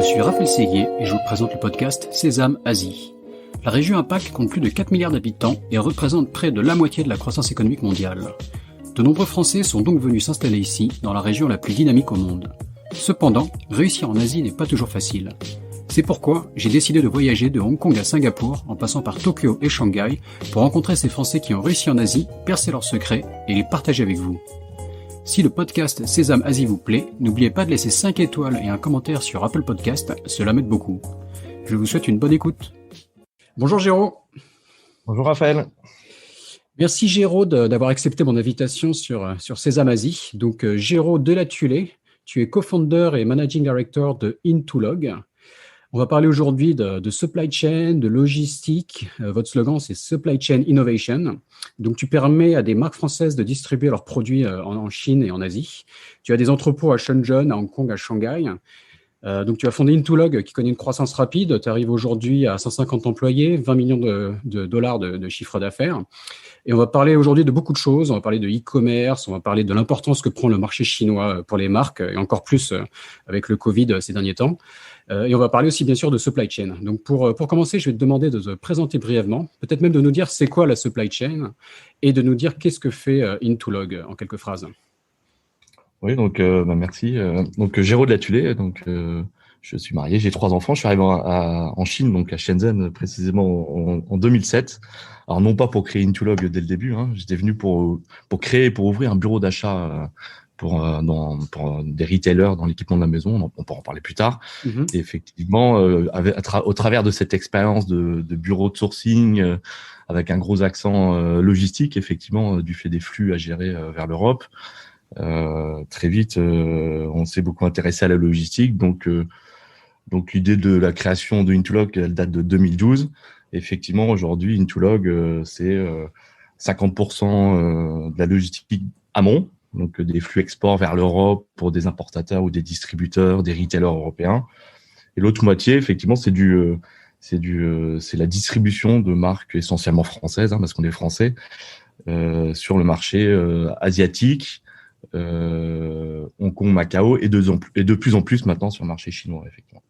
suis Raphaël Séguier et je vous présente le podcast Sésame Asie. La région APAC compte plus de 4 milliards d'habitants et représente près de la moitié de la croissance économique mondiale. De nombreux Français sont donc venus s'installer ici, dans la région la plus dynamique au monde. Cependant, réussir en Asie n'est pas toujours facile. C'est pourquoi j'ai décidé de voyager de Hong Kong à Singapour, en passant par Tokyo et Shanghai, pour rencontrer ces Français qui ont réussi en Asie, percer leurs secrets et les partager avec vous. Si le podcast Sésame Asie vous plaît, n'oubliez pas de laisser 5 étoiles et un commentaire sur Apple Podcast, cela m'aide beaucoup. Je vous souhaite une bonne écoute. Bonjour Géraud. Bonjour Raphaël. Merci Géraud d'avoir accepté mon invitation sur Sésame Asie. Donc Géraud Delatulé, tu es co-founder et managing director de Intolog. On va parler aujourd'hui de supply chain, de logistique. Votre slogan, c'est Supply Chain Innovation. Donc, tu permets à des marques françaises de distribuer leurs produits en Chine et en Asie. Tu as des entrepôts à Shenzhen, à Hong Kong, à Shanghai. Donc, tu as fondé Intolog qui connaît une croissance rapide. Tu arrives aujourd'hui à 150 employés, 20 millions de dollars de chiffre d'affaires. Et on va parler aujourd'hui de beaucoup de choses. On va parler de e-commerce, on va parler de l'importance que prend le marché chinois pour les marques, et encore plus avec le Covid ces derniers temps. Et on va parler aussi bien sûr de supply chain. Donc pour commencer, je vais te demander de te présenter brièvement, peut-être même de nous dire c'est quoi la supply chain et de nous dire qu'est-ce que fait Intolog en quelques phrases. Oui, donc merci. Donc Géraud Delatulé, donc je suis marié, j'ai 3 enfants. Je suis arrivé en Chine, donc à Shenzhen précisément en 2007. Alors non pas pour créer Intolog dès le début, hein. J'étais venu pour ouvrir un bureau d'achat pour des retailers dans l'équipement de la maison. On pourra en parler plus tard. Et effectivement, au travers de cette expérience de bureau de sourcing avec un gros accent logistique, effectivement, du fait des flux à gérer vers l'Europe, très vite, on s'est beaucoup intéressé à la logistique. Donc l'idée de la création de Intolog, elle date de 2012. Effectivement, aujourd'hui, Intolog, c'est 50% de la logistique amont, donc des flux export vers l'Europe pour des importateurs ou des distributeurs, des retailers européens. Et l'autre moitié, effectivement, c'est la distribution de marques essentiellement françaises, hein, parce qu'on est français, sur le marché asiatique, Hong Kong, Macao, et de plus en plus maintenant sur le marché chinois, effectivement.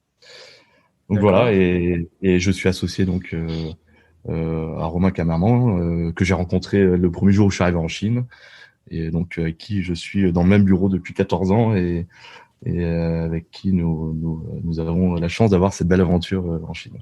Donc voilà, et je suis associé donc à Romain Camerman, que j'ai rencontré le premier jour où je suis arrivé en Chine, et donc avec qui je suis dans le même bureau depuis 14 ans et avec qui nous avons la chance d'avoir cette belle aventure en Chine.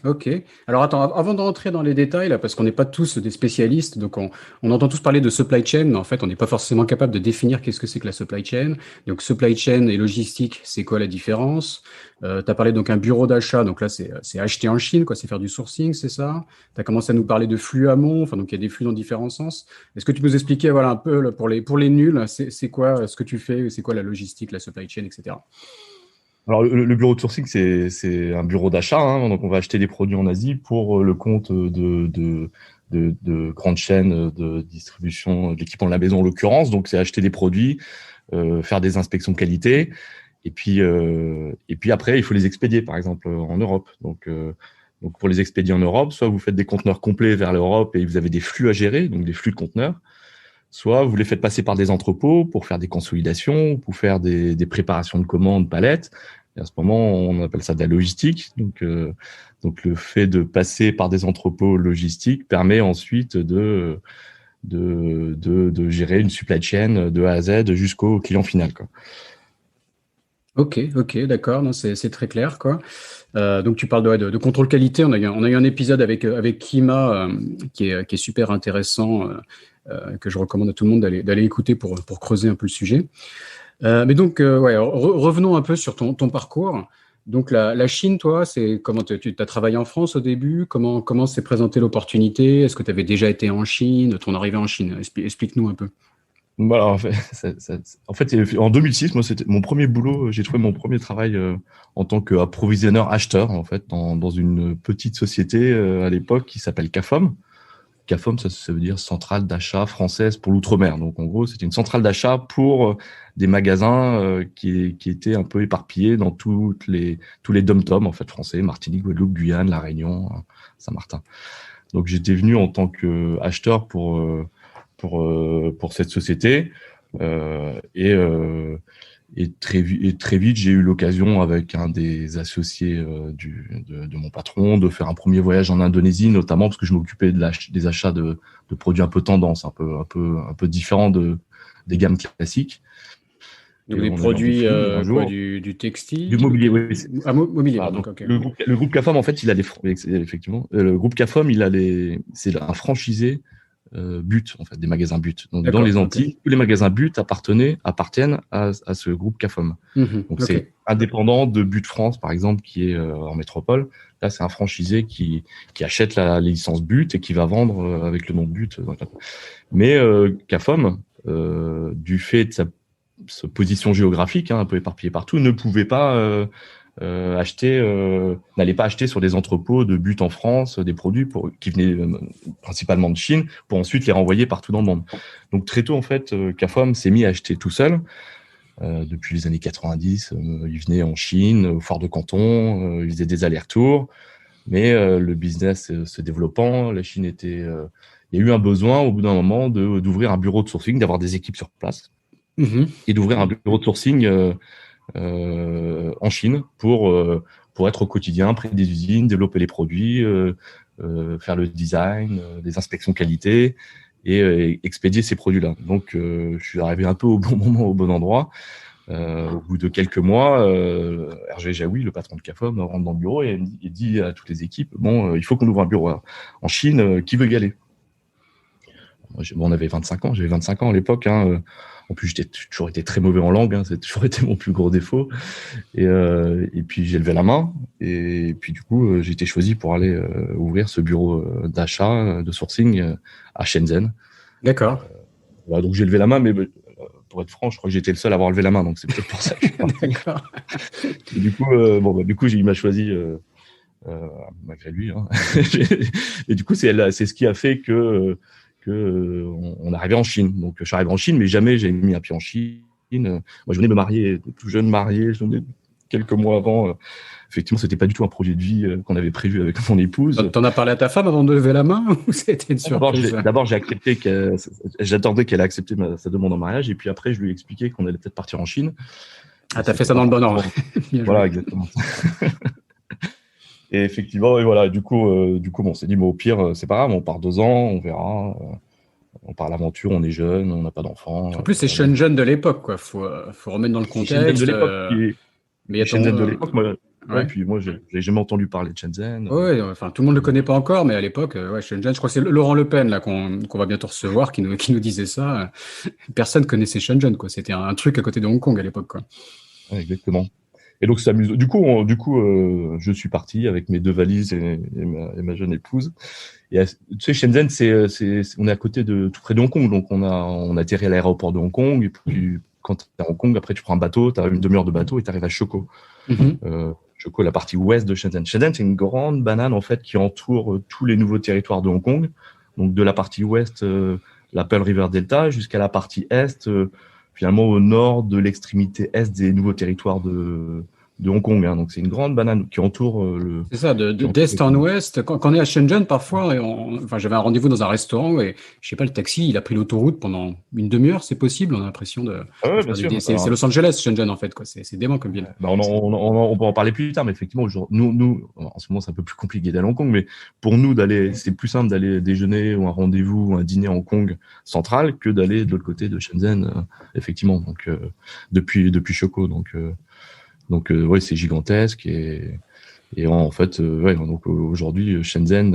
Ok. Alors attends, avant de rentrer dans les détails, là, parce qu'on n'est pas tous des spécialistes, donc on entend tous parler de supply chain, mais en fait on n'est pas forcément capable de définir qu'est-ce que c'est que la supply chain. Donc supply chain et logistique, c'est quoi la différence? Tu as parlé donc un bureau d'achat, donc là c'est acheter en Chine, quoi, c'est faire du sourcing, c'est ça? Tu as commencé à nous parler de flux amont, enfin donc il y a des flux dans différents sens. Est-ce que tu peux nous expliquer, voilà, un peu là, pour les nuls, c'est quoi ce que tu fais, c'est quoi la logistique, la supply chain, etc. Alors, le bureau de sourcing, c'est un bureau d'achat, hein. Donc, on va acheter des produits en Asie pour le compte de grandes chaînes de distribution d'équipements de la maison, en l'occurrence. Donc, c'est acheter des produits, faire des inspections de qualité. Et puis après, il faut les expédier, par exemple, en Europe. Donc, pour les expédier en Europe, soit vous faites des conteneurs complets vers l'Europe et vous avez des flux à gérer, donc des flux de conteneurs. Soit vous les faites passer par des entrepôts pour faire des consolidations, pour faire des préparations de commandes, palettes. Et à ce moment, on appelle ça de la logistique. Donc le fait de passer par des entrepôts logistiques permet ensuite de gérer une supply chain de A à Z jusqu'au client final, quoi. Ok, d'accord, non, c'est très clair, quoi. Donc tu parles de contrôle qualité. On a eu un épisode avec Kima qui est super intéressant, que je recommande à tout le monde d'aller écouter pour creuser un peu le sujet. Mais donc revenons un peu sur ton parcours. Donc la Chine, toi, c'est comment tu as travaillé en France au début? Comment s'est présentée l'opportunité? Est-ce que tu avais déjà été en Chine? Ton arrivée en Chine, explique-nous un peu. Voilà, en fait, en 2006, moi, c'était mon premier boulot. J'ai trouvé mon premier travail en tant qu'approvisionneur acheteur, en fait, dans une petite société à l'époque qui s'appelle CAFOM. CAFOM, ça veut dire Centrale d'achat française pour l'outre-mer. Donc, en gros, c'était une centrale d'achat pour des magasins qui étaient un peu éparpillés dans tous les dom-toms, en fait, français, Martinique, Guadeloupe, Guyane, La Réunion, Saint-Martin. Donc, j'étais venu en tant qu'acheteur pour cette société. Et très vite, j'ai eu l'occasion avec un des associés de mon patron de faire un premier voyage en Indonésie, notamment parce que je m'occupais des achats de produits un peu tendance, un peu différents des gammes classiques. Donc Et des on allait en produits, Dauphine, et un quoi, jour, du du textile, mobilier, oui. mobilier, Voilà, pardon, donc ok. le groupe CAFOM, en fait, il a effectivement, le groupe CAFOM, c'est un franchisé But, en fait, des magasins But. Donc, dans D'accord, les ok. Antilles, tous les magasins But appartiennent à ce groupe CAFOM. Donc, Ok. c'est indépendant de But France, par exemple, qui est en métropole. Là, c'est un franchisé qui achète les licences But et qui va vendre avec le nom de But. Mais CAFOM, du fait de sa position géographique, un peu éparpillée partout, ne pouvait pas n'allait pas acheter sur des entrepôts de But en France des produits qui venaient principalement de Chine pour ensuite les renvoyer partout dans le monde. Donc très tôt, en fait, CAFOM s'est mis à acheter tout seul. Depuis les années 90, il venait en Chine, au Fort de Canton, il faisait des allers-retours, mais le business se développant, la Chine il y a eu un besoin au bout d'un moment d'ouvrir un bureau de sourcing, d'avoir des équipes sur place et d'ouvrir un bureau de sourcing en Chine pour être au quotidien près des usines, développer les produits, faire le design, les inspections qualité et expédier ces produits-là. Donc, je suis arrivé un peu au bon moment, au bon endroit. Au bout de quelques mois, Hergé Jaoui, le patron de CAFOM, rentre dans le bureau et dit à toutes les équipes, bon, il faut qu'on ouvre un bureau en Chine, qui veut y aller? On avait 25 ans, j'avais 25 ans à l'époque. En plus, j'ai toujours été très mauvais en langue, c'est toujours été mon plus gros défaut. Et puis, j'ai levé la main. Et puis, du coup, j'ai été choisi pour aller ouvrir ce bureau d'achat, de sourcing à Shenzhen. D'accord. Voilà, donc, j'ai levé la main, mais pour être franc, je crois que j'étais le seul à avoir levé la main. Donc, c'est peut-être pour ça que je suis parti. D'accord. Et du coup, il m'a choisi malgré lui. Et du coup, c'est ce qui a fait que on arrivait en Chine. Donc, je suis arrivé en Chine, mais jamais j'ai mis un pied en Chine. Moi, je venais de me marier, tout jeune marié, je venais quelques mois avant. Effectivement, c'était pas du tout un projet de vie qu'on avait prévu avec mon épouse. T'en as parlé à ta femme avant de lever la main ou c'était une surprise? D'abord, j'ai accepté j'attendais qu'elle ait accepté sa demande en mariage, et puis après, je lui ai expliqué qu'on allait peut-être partir en Chine. Ah, t'as fait ça dans le bon ordre. Bien Voilà, joué. exactement. Et effectivement, et voilà, du coup, bon, on s'est dit, mais au pire, c'est pas grave, on part 2 ans, on verra. On part à l'aventure, on est jeune, on n'a pas d'enfant. En plus, c'est Shenzhen de l'époque, quoi. Faut remettre dans le C'est Shenzhen de contexte. l'époque. Mais Shenzhen de l'époque, moi, ouais. puis moi, j'ai jamais entendu parler de Shenzhen. Ouais, enfin, tout le monde ne le connaît pas encore, mais à l'époque, ouais, Shenzhen, je crois que c'est Laurent Le Pen, là, qu'on va bientôt recevoir, qui nous disait ça. Personne connaissait Shenzhen, quoi. C'était un truc à côté de Hong Kong à l'époque, quoi. Ouais, exactement. Et donc, c'est amusant. Du coup, je suis parti avec mes 2 valises et ma jeune épouse. Et tu sais, Shenzhen, on est à côté tout près de Hong Kong. Donc, on atterrit à l'aéroport de Hong Kong. Et puis, quand tu es à Hong Kong, après, tu prends un bateau, tu as une demi-heure de bateau et tu arrives à Shoko. Shoko, la partie ouest de Shenzhen. Shenzhen, c'est une grande banane, en fait, qui entoure tous les nouveaux territoires de Hong Kong. Donc, de la partie ouest, la Pearl River Delta, jusqu'à la partie est, finalement au nord de l'extrémité est des nouveaux territoires de Hong Kong. Donc, c'est une grande banane qui entoure C'est ça, d'est en ouest. Quand on est à Shenzhen, parfois, enfin, j'avais un rendez-vous dans un restaurant et je sais pas, le taxi, il a pris l'autoroute pendant une demi-heure, c'est possible. On a l'impression de. Ouais, bien sûr. C'est Los Angeles, Shenzhen, en fait, quoi. C'est dément comme ville. On peut en parler plus tard, mais effectivement, nous, en ce moment, c'est un peu plus compliqué d'aller à Hong Kong, mais pour nous, c'est plus simple d'aller déjeuner ou un rendez-vous ou un dîner à Hong Kong central que d'aller de l'autre côté de Shenzhen, effectivement. Donc, depuis Shoko. Donc, ouais, c'est gigantesque et en fait, ouais, donc aujourd'hui, Shenzhen,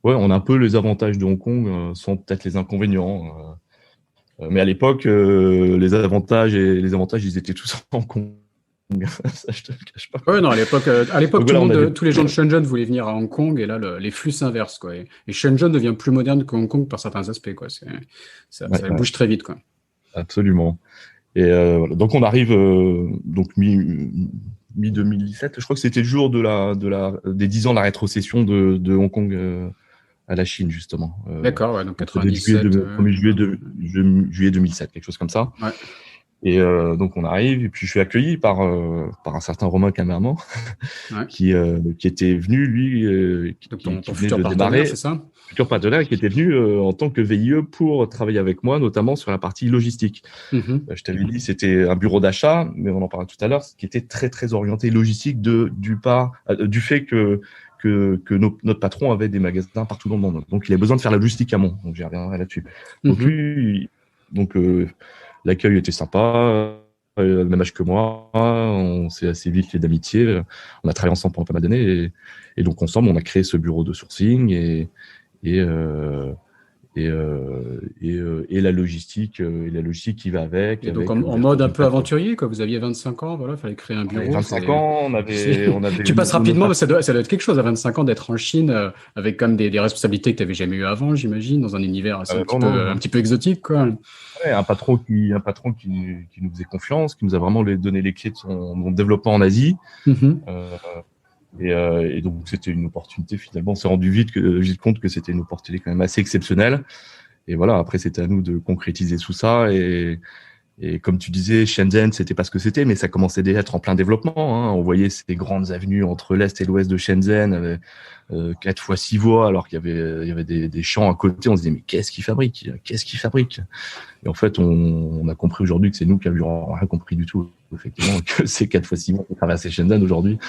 ouais, on a un peu les avantages de Hong Kong, sans peut-être les inconvénients. Mais à l'époque, les avantages, ils étaient tous en Hong Kong. Ça, je te le cache pas. Ouais, non, à l'époque, Donc, voilà, tous les gens de Shenzhen voulaient venir à Hong Kong et là, les flux s'inversent, quoi. Et Shenzhen devient plus moderne que Hong Kong par certains aspects, quoi. Ça bouge très vite, quoi. Absolument. Et voilà. Donc on arrive donc mi 2017. Je crois que c'était le jour des 10 ans de la rétrocession de Hong Kong à la Chine, justement. D'accord, ouais, donc 97. Juillet 2007, quelque chose comme ça. Ouais. Et donc on arrive, et puis je suis accueilli par un certain Romain Cameraman Ouais. qui était venu, lui, Donc qui ton venait futur de partenaire, démarrer, c'est ça? futur partenaire, qui était venu en tant que VIE pour travailler avec moi, notamment sur la partie logistique. Mhm. Je t'avais dit, c'était un bureau d'achat, mais on en parlera tout à l'heure, qui était très très orienté logistique du fait que notre patron avait des magasins partout dans le monde. Donc il avait besoin de faire la logistique à Mont. Donc j'y reviendrai là-dessus. Donc Mhm. lui, donc l'accueil était sympa. Le même âge que moi, on s'est assez vite liés d'amitié. On a travaillé ensemble pendant pas mal d'années et donc ensemble on a créé ce bureau de sourcing et et la logistique qui va avec Et donc en l'ouverture mode un d'une peu plateforme. aventurier, quoi. Vous aviez 25 ans, voilà, fallait créer un On avait bureau. 25 ans, on avait Tu passes nos rapidement, mais patrons, ça doit être quelque chose à 25 ans d'être en Chine avec comme des responsabilités que tu n'avais jamais eu avant, j'imagine, dans un univers assez non, non, un petit peu exotique, quoi. ouais, un patron qui nous faisait confiance, qui nous a vraiment donné les clés de son développement en Asie. Mhm. Euh, et donc c'était une opportunité finalement. On s'est rendu vite compte que c'était une opportunité quand même assez exceptionnelle. Et voilà, après c'était à nous de concrétiser tout ça et comme tu disais, Shenzhen, c'était pas ce que c'était, mais ça commençait déjà à être en plein développement. Hein. On voyait ces grandes avenues entre l'est et l'ouest de Shenzhen, avec 4 fois 6 voies, alors il y avait des champs à côté. On se disait, mais qu'est-ce qu'ils fabriquent? Qu'est-ce qu'ils fabriquent? Et en fait, on a compris aujourd'hui que c'est nous qui avions rien compris du tout. Effectivement, que ces 4 fois 6 voies qui traversaient Shenzhen aujourd'hui,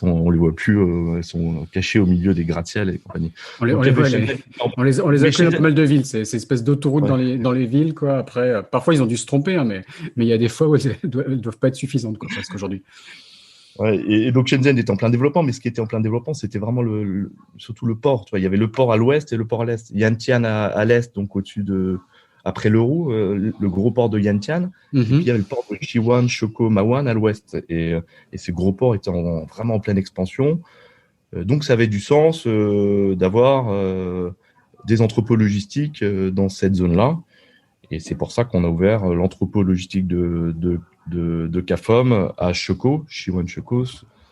on les voit plus, elles sont cachées au milieu des gratte-ciel et compagnie. On Donc il y les avait voit, Shenzhen. on les a Mais connus dans pas Shenzhen, mal de villes, ces espèces d'autoroutes ouais. dans les villes, quoi. Après, parfois ils ont dû se tromper, hein, mais il y a des fois où elles doivent pas être suffisantes, quoi, presque aujourd'hui. Ouais, et donc Shenzhen était en plein développement, mais ce qui était en plein développement, c'était vraiment surtout le port. Tu vois, il y avait le port à l'ouest et le port à l'est. Yantian à l'est, donc après l'Euro, le gros port de Yantian. Et puis il y Mhm. avait le port de Chiwan, Shoko, Mawan à l'ouest. Et ces gros ports étaient vraiment en pleine expansion. Donc ça avait du sens d'avoir des entrepôts logistiques dans cette zone-là. Et c'est pour ça qu'on a ouvert l'entrepôt logistique de CAFOM à Shoko, Shiwan Shoko.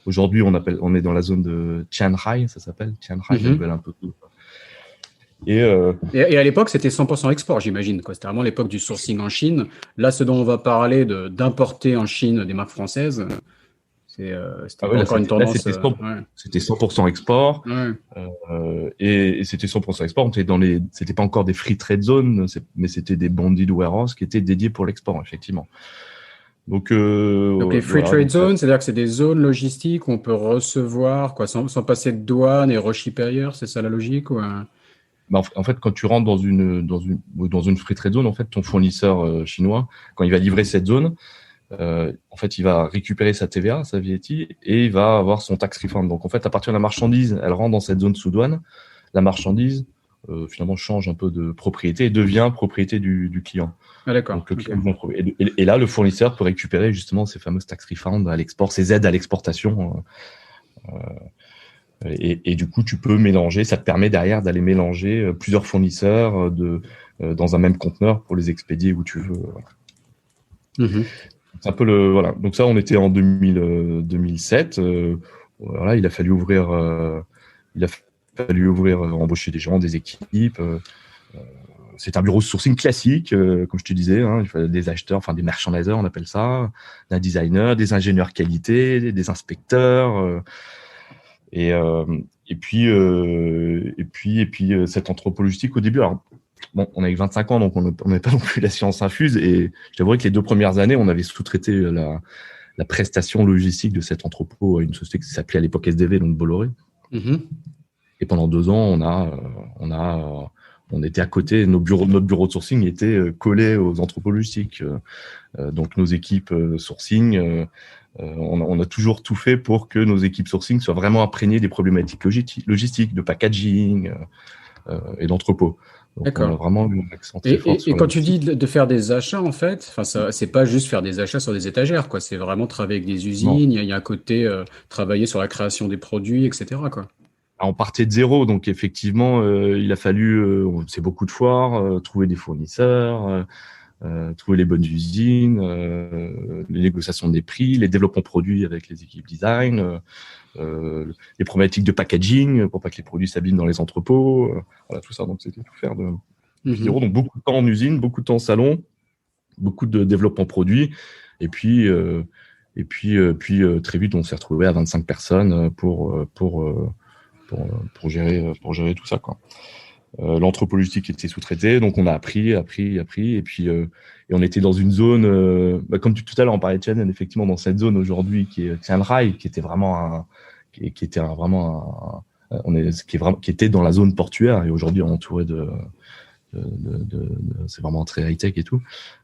Aujourd'hui, on est dans la zone de Tianhai, ça s'appelle Tianhai, la Mhm. nouvelle un peu. Et euh, Et à l'époque, c'était 100% export, j'imagine, quoi. C'était vraiment l'époque du sourcing en Chine. Là, ce dont on va parler d'importer en Chine des marques françaises, c'était ah ouais, pas encore une tendance. Ouais. c'était 100% export. Ouais. Et c'était 100% export. C'était pas encore des free trade zones, mais c'était des bonded warehouses qui étaient dédiés pour l'export, effectivement. Donc Donc les free voilà. trade Donc zones, c'est-à-dire que c'est des zones logistiques où on peut recevoir, quoi, sans passer de douane et reshipper ailleurs, c'est ça la logique ou, bah, en fait, quand tu rentres dans une free trade zone, en fait, ton fournisseur chinois, quand il va livrer cette zone, en fait, il va récupérer sa TVA, sa VAT, et il va avoir son tax refund. Donc, en fait, à partir de la marchandise, elle rentre dans cette zone sous douane. La marchandise, finalement, change un peu de propriété et devient propriété du client. Ah, d'accord. Donc, le Ok. client et là, le fournisseur peut récupérer justement ces fameuses tax refunds à l'export, ces aides à l'exportation. Et du coup, tu peux mélanger, ça te permet derrière d'aller mélanger plusieurs fournisseurs dans un même conteneur pour les expédier où tu veux. Voilà. Mhm. C'est un peu voilà. Donc ça, on était en 2007. Voilà, il a fallu ouvrir, embaucher des gens, des équipes. C'est un bureau de sourcing classique, comme je te disais. Hein, il fallait des acheteurs, enfin des merchandisers, on appelle ça, d'un designer, des ingénieurs qualité, des inspecteurs. Et, euh, cette entrepôt logistique au début, alors, bon, on avait 25 ans, donc on n'est pas non plus la science infuse. Et je t'avouerais que les 2 premières années, on avait sous-traité la prestation logistique de cet entrepôt à une société qui s'appelait à l'époque SDV, donc Bolloré. Mhm. Et pendant 2 ans, on était à côté, notre bureau de sourcing était collé aux entrepôts logistiques. Donc nos équipes sourcing, on a toujours tout fait pour que nos équipes sourcing soient vraiment imprégnées des problématiques logistiques, de packaging et d'entrepôt. Donc on a D'accord. vraiment eu un accent très fort Et sur la quand tu dis logistique. de faire des achats, en fait, enfin, ça, c'est pas juste faire des achats sur des étagères, quoi. C'est vraiment travailler avec des Non. usines. Il y a un côté travailler sur la création des produits, etc., quoi. On partait de zéro, donc effectivement, il a fallu, c'est beaucoup de foires, trouver des fournisseurs, trouver les bonnes usines, les négociations des prix, les développements produits avec les équipes design, les problématiques de packaging pour pas que les produits s'abîment dans les entrepôts, voilà tout ça. Donc c'était tout faire depuis zéro. Mhm. Donc beaucoup de temps en usine, beaucoup de temps au salon, beaucoup de développement produit. Et puis très vite, on s'est retrouvé à 25 personnes pour gérer tout ça, quoi. L'anthropologistique était sous-traitée, donc on a appris, et puis et on était dans une zone, comme tout à l'heure on parlait de Shenzhen, effectivement dans cette zone aujourd'hui qui est Chiang Rai, qui était vraiment qui était dans la zone portuaire, et aujourd'hui entouré c'est vraiment très high-tech et tout.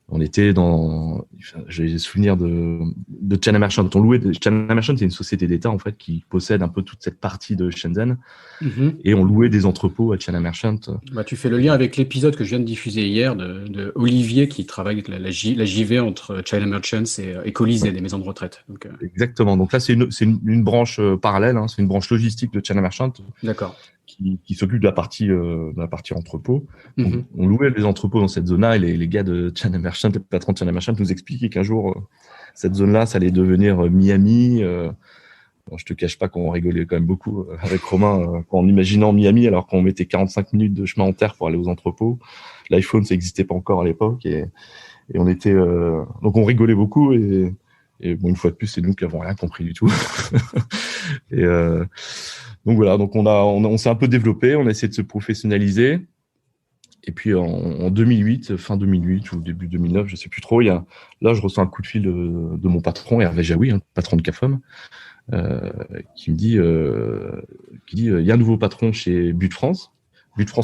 On était j'ai des souvenirs de China Merchants. China Merchants, c'est une société d'État, en fait, qui possède un peu toute cette partie de Shenzhen. Et on louait des entrepôts à China Merchants. Bah, tu fais le lien avec l'épisode que je viens de diffuser hier de Olivier qui travaille avec la JV entre China Merchants et Colisée, des maisons de retraite. Donc, Exactement. Donc là, c'est une branche parallèle, hein. C'est une branche logistique de China Merchants. D'accord. Qui s'occupe de la partie entrepôt. Donc, on louait les entrepôts dans cette zone-là, et les gars de China Merchants, les patrons de China Merchants, nous expliquaient qu'un jour, cette zone-là, ça allait devenir Miami. Bon, je te cache pas qu'on rigolait quand même beaucoup avec Romain en imaginant Miami, alors qu'on mettait 45 minutes de chemin en terre pour aller aux entrepôts. L'iPhone, ça n'existait pas encore à l'époque, et on était donc on rigolait beaucoup, et bon, une fois de plus, c'est nous qui avons rien compris du tout. Et donc voilà, donc on s'est un peu développé, on a essayé de se professionnaliser. Et puis en 2008, fin 2008 ou début 2009, je sais plus trop, là je reçois un coup de fil de mon patron, Hervé Jaoui, patron de CAFOM, qui me dit il y a un nouveau patron chez But France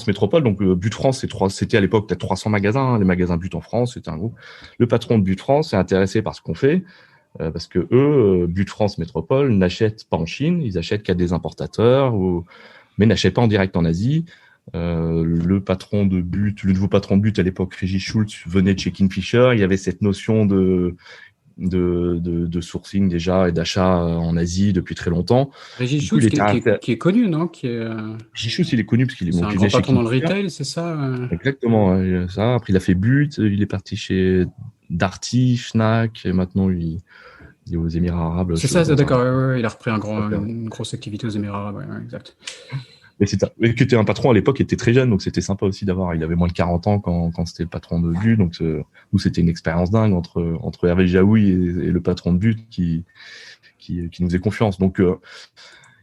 Métropole. Donc But France, c'était à l'époque peut-être 300 magasins, les magasins But en France, c'était un groupe. Le patron de But France est intéressé par ce qu'on fait, parce que eux, But France Métropole, n'achètent pas en Chine, ils achètent qu'à des importateurs, mais n'achètent pas en direct en Asie. Le nouveau patron de But à l'époque, Régis Schultz, venait de chez Kingfisher. Il y avait cette notion de sourcing déjà et d'achat en Asie depuis très longtemps. Régis Schultz, qui est connu, non? Régis Schultz, il est connu parce qu'il est un grand patron dans le retail, c'est ça? Exactement, ça. Après, il a fait But, il est parti chez Darty, Fnac, et maintenant il est aux Émirats Arabes. C'est ça, d'accord. Ouais, il a repris une grosse activité aux Émirats Arabes, ouais, exact. Mais qui était un patron à l'époque, qui était très jeune, donc c'était sympa aussi il avait moins de 40 ans quand c'était le patron de But, donc nous c'était une expérience dingue entre Hervé Jaoui et le patron de But qui nous faisait confiance. Donc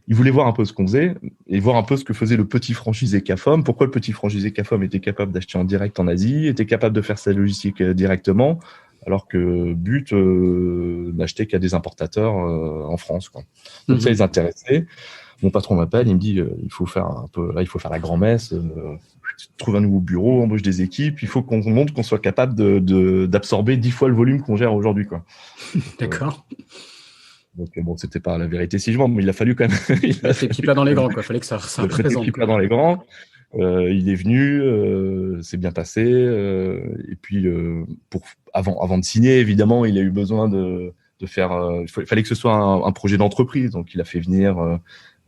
il voulait voir un peu ce qu'on faisait et voir un peu ce que faisait le petit franchisé CAFOM. Pourquoi le petit franchisé CAFOM était capable d'acheter en direct en Asie, était capable de faire sa logistique directement, alors que But n'achetait qu'à des importateurs en France, quoi. Donc ça les intéressait. Mon patron m'appelle, il me dit il faut faire la grand-messe, trouve un nouveau bureau, embauche des équipes, il faut qu'on montre qu'on soit capable d'absorber 10 fois le volume qu'on gère aujourd'hui, quoi. D'accord. Donc bon, c'était pas la vérité si je mens, mais il a fallu quand même. Il a fait petit plat dans les grands, quoi. Fallait que ça représente. Petit plat dans les grands. Il est venu, c'est bien passé, et puis avant de signer, évidemment, il a eu besoin de faire. Il fallait que ce soit un projet d'entreprise, donc il a fait venir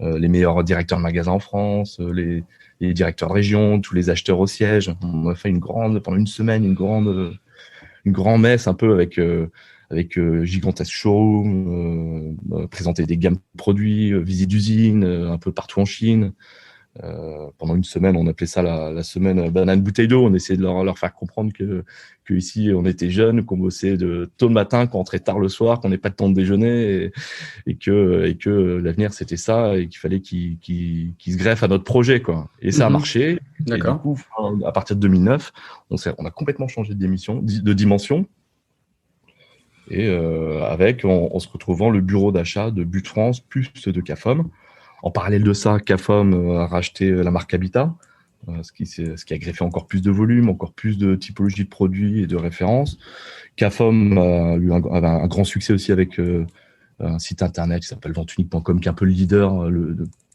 les meilleurs directeurs de magasins en France, les directeurs de région, tous les acheteurs au siège. On a fait pendant une semaine, une grande messe un peu avec gigantesque showroom, présenter des gammes de produits, visite d'usine, un peu partout en Chine. Pendant une semaine, on appelait ça la semaine banane bouteille d'eau. On essayait de leur faire comprendre que ici on était jeunes, qu'on bossait de tôt le matin, qu'on rentrait tard le soir, qu'on n'ait pas de temps de déjeuner, et que l'avenir c'était ça, et qu'il fallait qu'ils se greffent à notre projet, quoi. Et ça a marché. D'accord. Et du coup, à partir de 2009, on a complètement changé de dimension. Et en se retrouvant le bureau d'achat de But France plus de CAFOM. En parallèle de ça, CAFOM a racheté la marque Habitat, ce qui a greffé encore plus de volume, encore plus de typologie de produits et de références. CAFOM avait un grand succès aussi avec un site internet qui s'appelle ventunique.com, qui est un peu le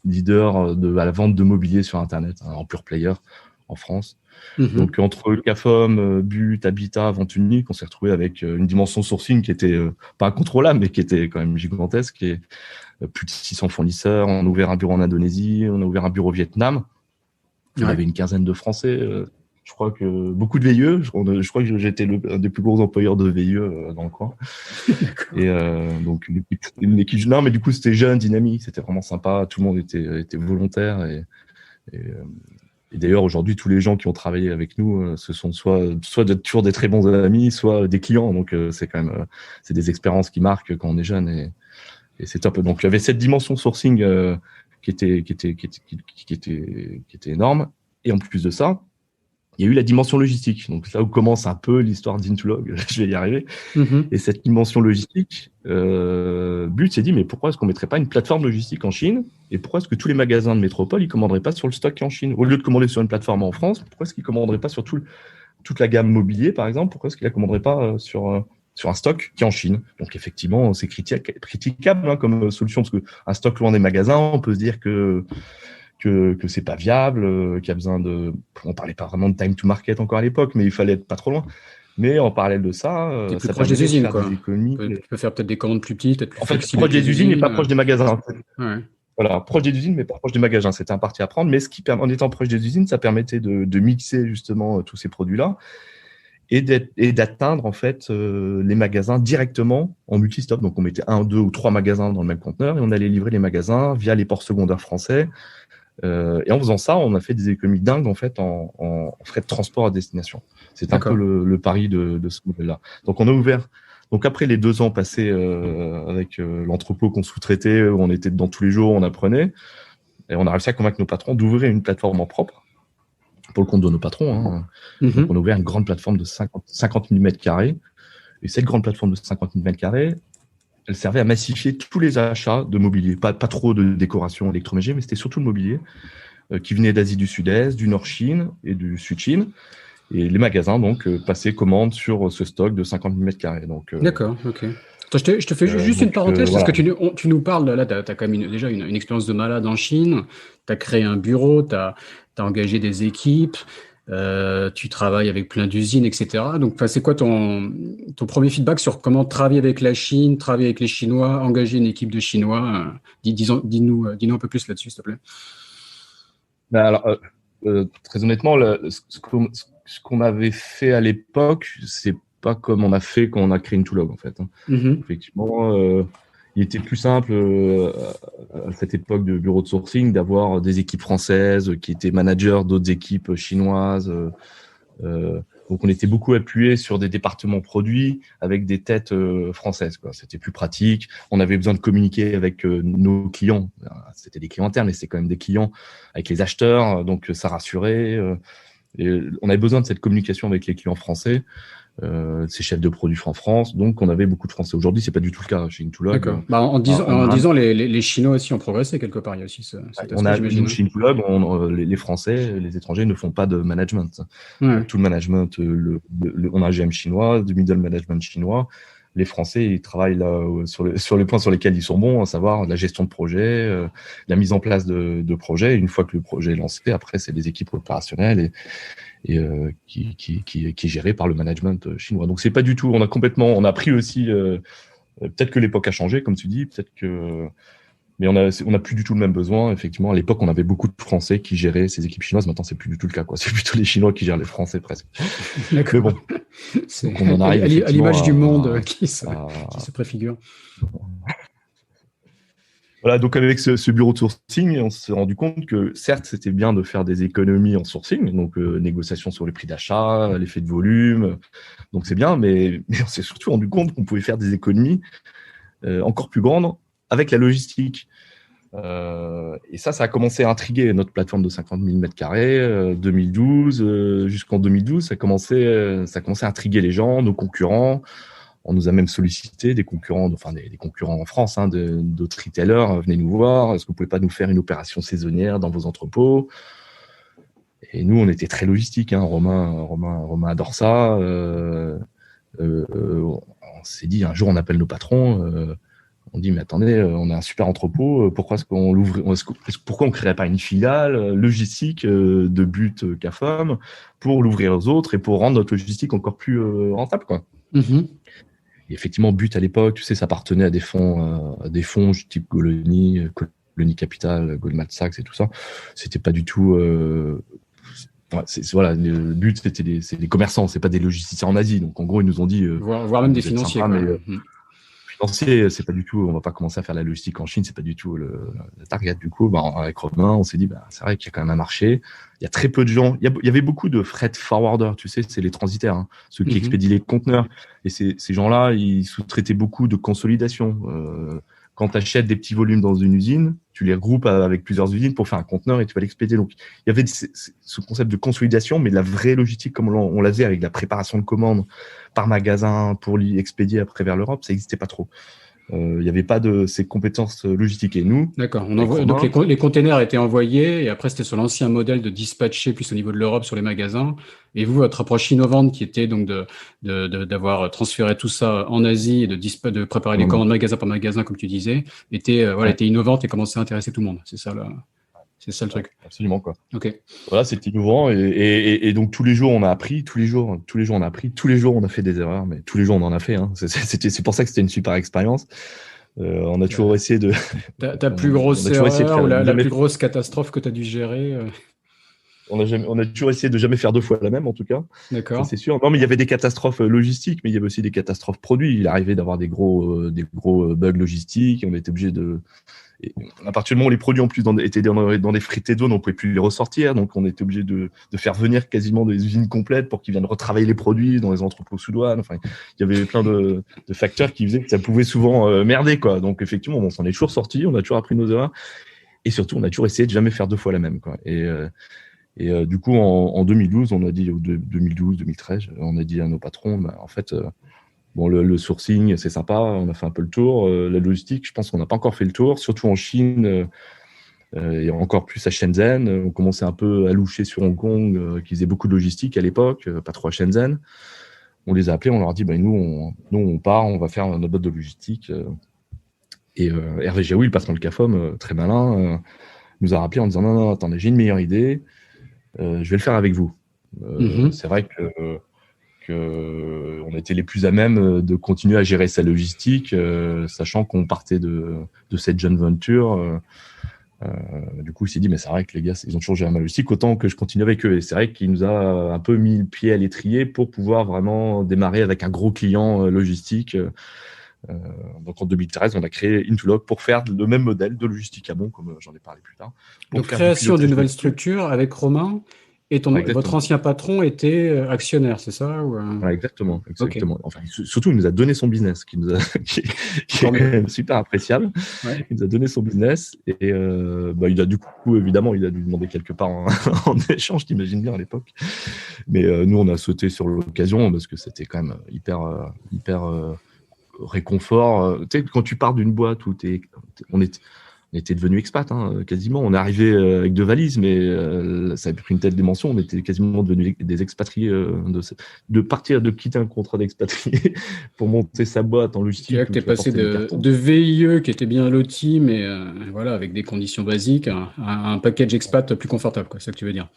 leader de la vente de mobilier sur internet, en pure player en France. Donc entre CAFOM, But, Habitat, Vente Unique, on s'est retrouvé avec une dimension sourcing qui était pas incontrôlable, mais qui était quand même gigantesque. Et plus de 600 fournisseurs. On a ouvert un bureau en Indonésie, on a ouvert un bureau au Vietnam. On avait une quinzaine de Français. Je crois que beaucoup de VIE. Je crois que j'étais un des plus gros employeurs de VIE dans le coin. Et donc une équipe. Non, mais du coup c'était jeune, dynamique, c'était vraiment sympa. Tout le monde était volontaire et Et d'ailleurs, aujourd'hui, tous les gens qui ont travaillé avec nous, ce sont soit toujours des très bons amis, soit des clients. Donc, c'est quand même, c'est des expériences qui marquent quand on est jeune et c'est top. Donc, il y avait cette dimension sourcing qui était énorme. Et en plus de ça, il y a eu la dimension logistique. Donc, là où commence un peu l'histoire d'Intolog, je vais y arriver. Et cette dimension logistique, But s'est dit, mais pourquoi est-ce qu'on ne mettrait pas une plateforme logistique en Chine? Et pourquoi est-ce que tous les magasins de métropole, ils ne commanderaient pas sur le stock en Chine? Au lieu de commander sur une plateforme en France, pourquoi est-ce qu'ils ne commanderaient pas sur toute la gamme mobilier, par exemple? Pourquoi est-ce qu'ils ne la commanderaient pas sur un stock qui est en Chine? Donc, effectivement, c'est critiquable comme solution, parce qu'un stock loin des magasins, on peut se dire que c'est pas viable, qu'il y a besoin de... On parlait pas vraiment de time to market encore à l'époque, mais il fallait être pas trop loin. Mais en parallèle de ça, T'es plus ça proche permettait des usines, de faire quoi. des économies. Tu peux faire peut-être des commandes plus petites, peut-être plus En fait, flexibles proche avec les des usines, mais usines. pas proche des magasins. Ouais. Voilà, proche des usines, mais pas proche des magasins. C'était un parti à prendre. Mais en étant proche des usines, ça permettait de mixer justement tous ces produits-là et d'atteindre en fait les magasins directement en multistop. Donc, on mettait 1, 2 ou 3 magasins dans le même conteneur et on allait livrer les magasins via les ports secondaires français. Et en faisant ça, on a fait des économies dingues en fait en frais de transport à destination. C'est un peu le pari de ce modèle-là. Donc on a ouvert. Donc après les 2 ans passés avec l'entrepôt qu'on sous-traitait, où on était dedans tous les jours, on apprenait, et on a réussi à convaincre nos patrons d'ouvrir une plateforme en propre pour le compte de nos patrons. Hein. Donc on a ouvert une grande plateforme de 50 000 m². Et cette grande plateforme de 50 000 m², elle servait à massifier tous les achats de mobilier. Pas trop de décoration électroménager, mais c'était surtout le mobilier qui venait d'Asie du Sud-Est, du Nord-Chine et du Sud-Chine. Et les magasins, donc, passaient commande sur ce stock de 50 000 m². Donc, d'accord, ok. Attends, je te fais juste une parenthèse, parce que tu nous parles, là, tu as quand même déjà une expérience de malade en Chine, tu as créé un bureau, tu as engagé des équipes, tu travailles avec plein d'usines, etc. Donc, c'est quoi ton premier feedback sur comment travailler avec la Chine, travailler avec les Chinois, engager une équipe de Chinois? Dis-nous un peu plus là-dessus, s'il te plaît. Ben alors, très honnêtement, ce qu'on avait fait à l'époque, c'est pas comme on a fait quand on a créé Intolog, en fait. Hein. Effectivement, il était plus simple à cette époque de bureau de sourcing d'avoir des équipes françaises qui étaient managers d'autres équipes chinoises. Donc, on était beaucoup appuyé sur des départements produits avec des têtes françaises, quoi. C'était plus pratique. On avait besoin de communiquer avec nos clients. C'était des clients internes, mais c'est quand même des clients avec les acheteurs. Donc, ça rassurait. Et on avait besoin de cette communication avec les clients français, ces chefs de produits en France. Donc, on avait beaucoup de Français. Aujourd'hui, c'est pas du tout le cas chez Intolog. D'accord. En 10 ans, les Chinois aussi ont progressé quelque part. Il y a aussi cet aspect, j'imagine. Chez Intolog, les Français, les étrangers ne font pas de management. Ouais. Tout le management, on a un GM chinois, du middle management chinois. Les Français, ils travaillent là sur les points sur lesquels ils sont bons, à savoir la gestion de projet, la mise en place de projets. Une fois que le projet est lancé, après, c'est des équipes opérationnelles et qui est géré par le management chinois. Donc, c'est pas du tout. On a pris aussi. Peut-être que l'époque a changé, comme tu dis. Peut-être que. Mais on a plus du tout le même besoin. Effectivement, à l'époque, on avait beaucoup de Français qui géraient ces équipes chinoises. Maintenant, c'est plus du tout le cas, quoi. C'est plutôt les Chinois qui gèrent les Français, presque. D'accord. Mais bon. Donc on en arrive à l'image du monde qui se préfigure. Voilà, donc avec ce bureau de sourcing, on s'est rendu compte que certes, c'était bien de faire des économies en sourcing, donc négociation sur les prix d'achat, l'effet de volume, donc c'est bien, mais on s'est surtout rendu compte qu'on pouvait faire des économies encore plus grandes avec la logistique. Et ça a commencé à intriguer notre plateforme de 50 000 m², 2012, jusqu'en 2012, ça commençait à intriguer les gens, nos concurrents. On nous a même sollicité des concurrents, enfin des concurrents en France, hein, d'autres retailers, venez nous voir, est-ce que vous pouvez pas nous faire une opération saisonnière dans vos entrepôts? Et nous, on était très logistique, hein. Romain adore ça. On s'est dit, un jour, on appelle nos patrons, on dit, mais attendez, on a un super entrepôt, pourquoi on créerait pas une filiale logistique de But CAFOM pour l'ouvrir aux autres et pour rendre notre logistique encore plus rentable, quoi. Et effectivement, But à l'époque, tu sais, ça appartenait à des fonds type Colony Capital, Goldman Sachs et tout ça. C'était pas du tout. Voilà, le but c'est des commerçants, c'est pas des logisticiens en Asie. Donc en gros, ils nous ont dit. Voire même des financiers. Sympa, mais financier, c'est pas du tout, on va pas commencer à faire la logistique en Chine, c'est pas du tout la target. Du coup, avec Romain, on s'est dit, c'est vrai qu'il y a quand même un marché. Il y a très peu de gens. Il y avait beaucoup de freight forwarders, tu sais, c'est les transitaires, hein, ceux qui expédient les conteneurs. Et ces gens-là, ils sous-traitaient beaucoup de consolidation. Quand tu achètes des petits volumes dans une usine, tu les regroupes avec plusieurs usines pour faire un conteneur et tu vas l'expédier. Donc, il y avait ce concept de consolidation, mais la vraie logistique, comme on la faisait avec la préparation de commandes par magasin pour l'expédier après vers l'Europe, ça n'existait pas trop. Il n'y avait pas de ces compétences logistiques. Et nous, D'accord. Donc les containers étaient envoyés et après c'était sur l'ancien modèle de dispatcher plus au niveau de l'Europe sur les magasins. Et vous, votre approche innovante qui était donc d'avoir transféré tout ça en Asie et de préparer les commandes magasin par magasin, comme tu disais, était innovante et commençait à intéresser tout le monde. C'est ça le truc. Absolument, quoi. Ok. Voilà, c'était innovant et donc tous les jours on a appris, tous les jours on a appris, tous les jours on a fait des erreurs, mais tous les jours on en a fait. Hein. C'est pour ça que c'était une super expérience. On a toujours essayé de. Ta plus grosse erreur ou la plus grosse catastrophe que tu as dû gérer On a toujours essayé de jamais faire 2 fois la même, en tout cas. D'accord. Ça, c'est sûr. Non, mais il y avait des catastrophes logistiques, mais il y avait aussi des catastrophes produits. Il arrivait d'avoir des gros bugs logistiques. On était obligé de. Et à partir du moment où les produits en plus étaient dans des frites et d'eau, on ne pouvait plus les ressortir. Donc, on était obligé de faire venir quasiment des usines complètes pour qu'ils viennent retravailler les produits dans les entrepôts sous douane. Enfin, il y avait plein de facteurs qui faisaient que ça pouvait souvent merder, quoi. Donc, effectivement, on s'en est toujours sorti. On a toujours appris nos erreurs. Et surtout, on a toujours essayé de jamais faire 2 fois la même, quoi. Et du coup, en 2012, on a dit, 2012-2013, on a dit à nos patrons, en fait, le sourcing, c'est sympa, on a fait un peu le tour. La logistique, je pense qu'on n'a pas encore fait le tour, surtout en Chine et encore plus à Shenzhen. On commençait un peu à loucher sur Hong Kong, qui faisait beaucoup de logistique à l'époque, pas trop à Shenzhen. On les a appelés, on leur a dit, nous, on part, on va faire notre boîte de logistique. Et Hervé Jaoui, le patron de CAFOM, très malin, nous a rappelé en disant, non, attendez, j'ai une meilleure idée. Je vais le faire avec vous. C'est vrai que on était les plus à même de continuer à gérer sa logistique, sachant qu'on partait de cette jeune venture. Du coup, il s'est dit, mais c'est vrai que les gars, ils ont toujours géré ma logistique, autant que je continue avec eux. Et c'est vrai qu'il nous a un peu mis le pied à l'étrier pour pouvoir vraiment démarrer avec un gros client logistique. Donc en 2013, on a créé Intulog pour faire le même modèle de logistique amont, comme j'en ai parlé plus tard. Donc création d'une nouvelle structure avec Romain et votre ancien patron était actionnaire, c'est ça ou... Exactement. Okay. Enfin, surtout, il nous a donné son business, qui est quand même super appréciable. Ouais. Il nous a donné son business et il a du coup, évidemment, il a dû demander quelque part en échange, t'imagines bien à l'époque. Mais nous, on a sauté sur l'occasion parce que c'était quand même hyper réconfort. Tu sais, quand tu pars d'une boîte où on était devenus expats, quasiment. On est arrivé avec 2 valises, mais ça a pris une telle dimension. On était quasiment devenus des expatriés, de quitter un contrat d'expatrié pour monter sa boîte en logistique. Tu es passé de VIE qui était bien loti, mais voilà, avec des conditions basiques, à un package expat plus confortable, quoi, c'est ça que tu veux dire.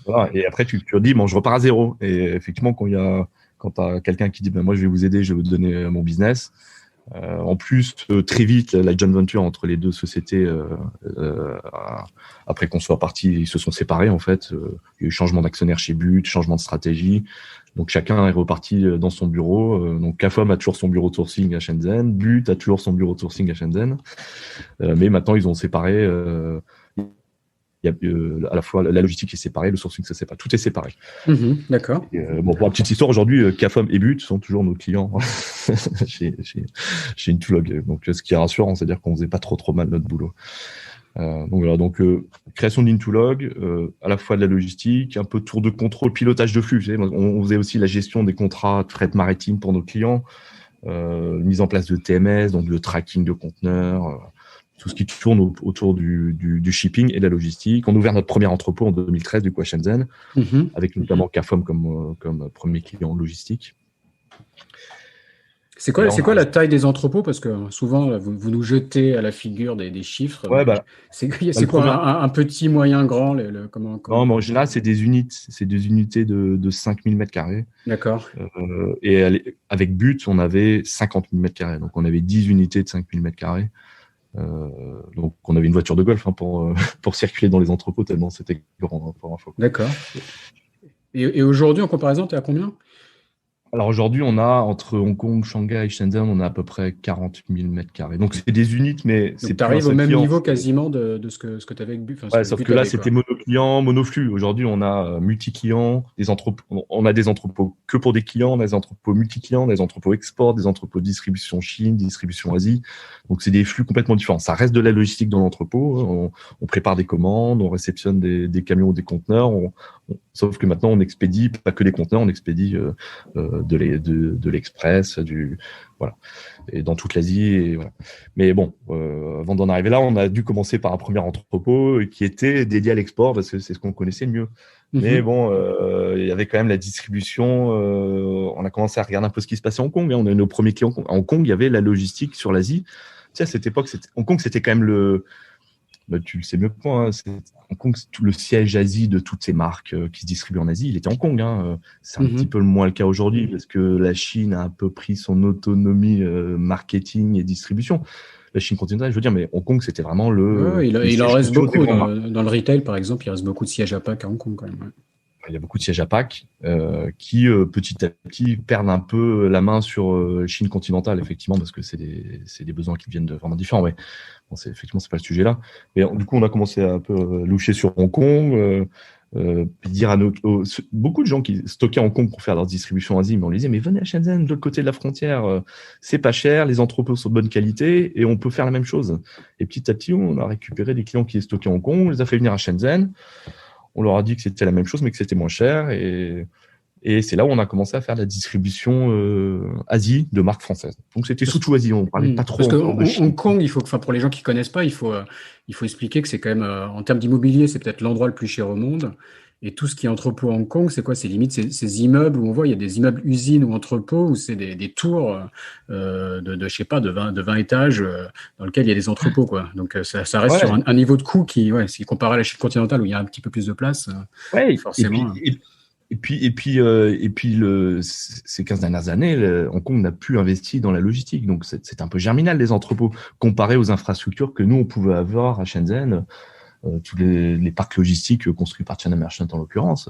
Voilà, et après, tu dis, je repars à zéro. Et effectivement, quand tu as quelqu'un qui dit, moi, je vais vous aider, je vais vous donner mon business. En plus, très vite, la joint venture entre les 2 sociétés, après qu'on soit partis, ils se sont séparés en fait. Il y a eu changement d'actionnaire chez But, changement de stratégie. Donc chacun est reparti dans son bureau. Donc CAFOM a toujours son bureau de sourcing à Shenzhen, But a toujours son bureau de sourcing à Shenzhen. Mais maintenant, ils ont séparé. Il y a à la fois la logistique est séparée, le sourcing se sépare, tout est séparé. D'accord. Pour la petite histoire, aujourd'hui, CAFOM et But sont toujours nos clients chez Intulog. Donc, ce qui est rassurant, c'est-à-dire qu'on faisait pas trop mal notre boulot. Donc voilà, création d'Intulog, à la fois de la logistique, un peu de tour de contrôle, pilotage de flux. On faisait aussi la gestion des contrats de fret maritime pour nos clients, mise en place de TMS, donc le tracking de conteneurs. Tout ce qui tourne autour du shipping et de la logistique. On a ouvert notre premier entrepôt en 2013, du coup, à Shenzhen, avec notamment CAFOM comme premier client logistique. C'est quoi la taille des entrepôts? Parce que souvent, vous nous jetez à la figure des chiffres. Ouais, c'est quoi un petit, moyen, grand comment... Non, mais en général, c'est des unités de 5000 m². D'accord. Et avec But, on avait 50 000 m². Donc, on avait 10 unités de 5000 m². Donc on avait une voiture de golf pour circuler dans les entrepôts tellement c'était grand pour info. D'accord. Et aujourd'hui en comparaison, tu es à combien? Alors aujourd'hui, on a entre Hong Kong, Shanghai et Shenzhen, on a à peu près 40 000 mètres carrés. Donc c'est des unités, mais c'est Donc, tu plus un arrives au seul même client. niveau quasiment de ce que tu avais avec enfin, ce Ouais, que sauf But que là, avait, c'était quoi. monoclient, monoflux. Aujourd'hui, on a multi-clients, des entrepôts. On a des entrepôts que pour des clients, on a des entrepôts multi-clients, des entrepôts export, des entrepôts de distribution Chine, distribution Asie. Donc, c'est des flux complètement différents. Ça reste de la logistique dans l'entrepôt. On prépare des commandes, on réceptionne des camions ou des conteneurs. Sauf que maintenant, on expédie pas que des conteneurs, on expédie de l'express, voilà, et dans toute l'Asie. Et voilà. Mais bon, avant d'en arriver là, on a dû commencer par un premier entrepôt qui était dédié à l'export parce que c'est ce qu'on connaissait le mieux. Mais bon, il y avait quand même la distribution. On a commencé à regarder un peu ce qui se passait à Hong Kong. On a eu nos premiers clients. À Hong Kong, il y avait la logistique sur l'Asie. Tu sais, à cette époque, Hong Kong, c'était quand même tu le sais mieux que moi, hein, Hong Kong, c'est tout le siège Asie de toutes ces marques qui se distribuent en Asie. Il était Hong Kong. Hein. C'est un petit peu le moins le cas aujourd'hui parce que la Chine a un peu pris son autonomie marketing et distribution. La Chine continentale, je veux dire, mais Hong Kong, c'était vraiment Ouais, le il en siège reste crucial des beaucoup grandes marques. dans le retail, par exemple. Il reste beaucoup de sièges à Pâques à Hong Kong, quand même. Ouais. Il y a beaucoup de sièges à Pâques qui, petit à petit, perdent un peu la main sur Chine continentale, effectivement, parce que c'est des besoins qui viennent de vraiment différents. Mais bon, effectivement, c'est pas le sujet là. Mais du coup, on a commencé à un peu loucher sur Hong Kong, puis dire à beaucoup de gens qui stockaient à Hong Kong pour faire leur distribution en Asie, mais on les disait, mais venez à Shenzhen, de l'autre côté de la frontière, c'est pas cher, les entrepôts sont de bonne qualité et on peut faire la même chose. Et petit à petit, on a récupéré des clients qui stockaient à Hong Kong, on les a fait venir à Shenzhen. On leur a dit que c'était la même chose, mais que c'était moins cher. Et c'est là où on a commencé à faire la distribution Asie de marques françaises. Donc c'était surtout Asie, on ne parlait pas trop Parce que encore de Chine. Hong Kong, pour les gens qui connaissent pas, il faut expliquer que c'est quand même, en termes d'immobilier, c'est peut-être l'endroit le plus cher au monde. Et tout ce qui est entrepôt à Hong Kong, c'est quoi? C'est limite ces immeubles où on voit, il y a des immeubles usines ou entrepôts où c'est des tours je sais pas, de 20 étages dans lesquels il y a des entrepôts, quoi. Donc ça reste sur Ouais, un niveau de coût qui, ouais, si comparé à la Chine continentale où il y a un petit peu plus de place, ouais. forcément. Ces 15 dernières années, Hong Kong n'a plus investi dans la logistique. Donc c'est un peu germinal, les entrepôts, comparé aux infrastructures que nous, on pouvait avoir à Shenzhen. Tous les parcs logistiques construits par China Merchants, en l'occurrence,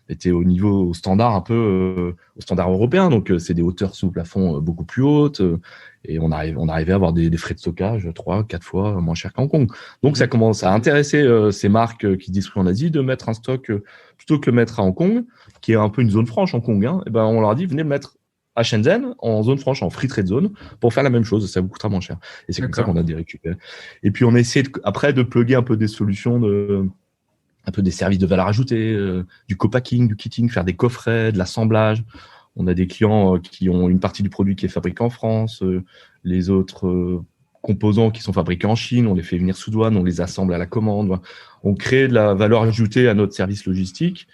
étaient au standard un peu au standard européen. Donc c'est des hauteurs sous plafond beaucoup plus hautes et on arrivait à avoir des frais de stockage 3-4 fois moins chers qu'à Hong Kong. Donc ça commence à intéresser ces marques qui distribuent en Asie de mettre un stock plutôt que le mettre à Hong Kong, qui est un peu une zone franche Hong Kong. Hein, et ben on leur a dit venez le mettre à Shenzhen, en zone franche, en free trade zone, pour faire la même chose. Ça vous coûtera moins cher. Et c'est comme ça qu'on a des récupérés. Et puis, on a essayé après de plugger un peu des solutions un peu des services de valeur ajoutée, du co-packing, du kitting, faire des coffrets, de l'assemblage. On a des clients qui ont une partie du produit qui est fabriqué en France, les autres composants qui sont fabriqués en Chine, on les fait venir sous douane, on les assemble à la commande. On crée de la valeur ajoutée à notre service logistique,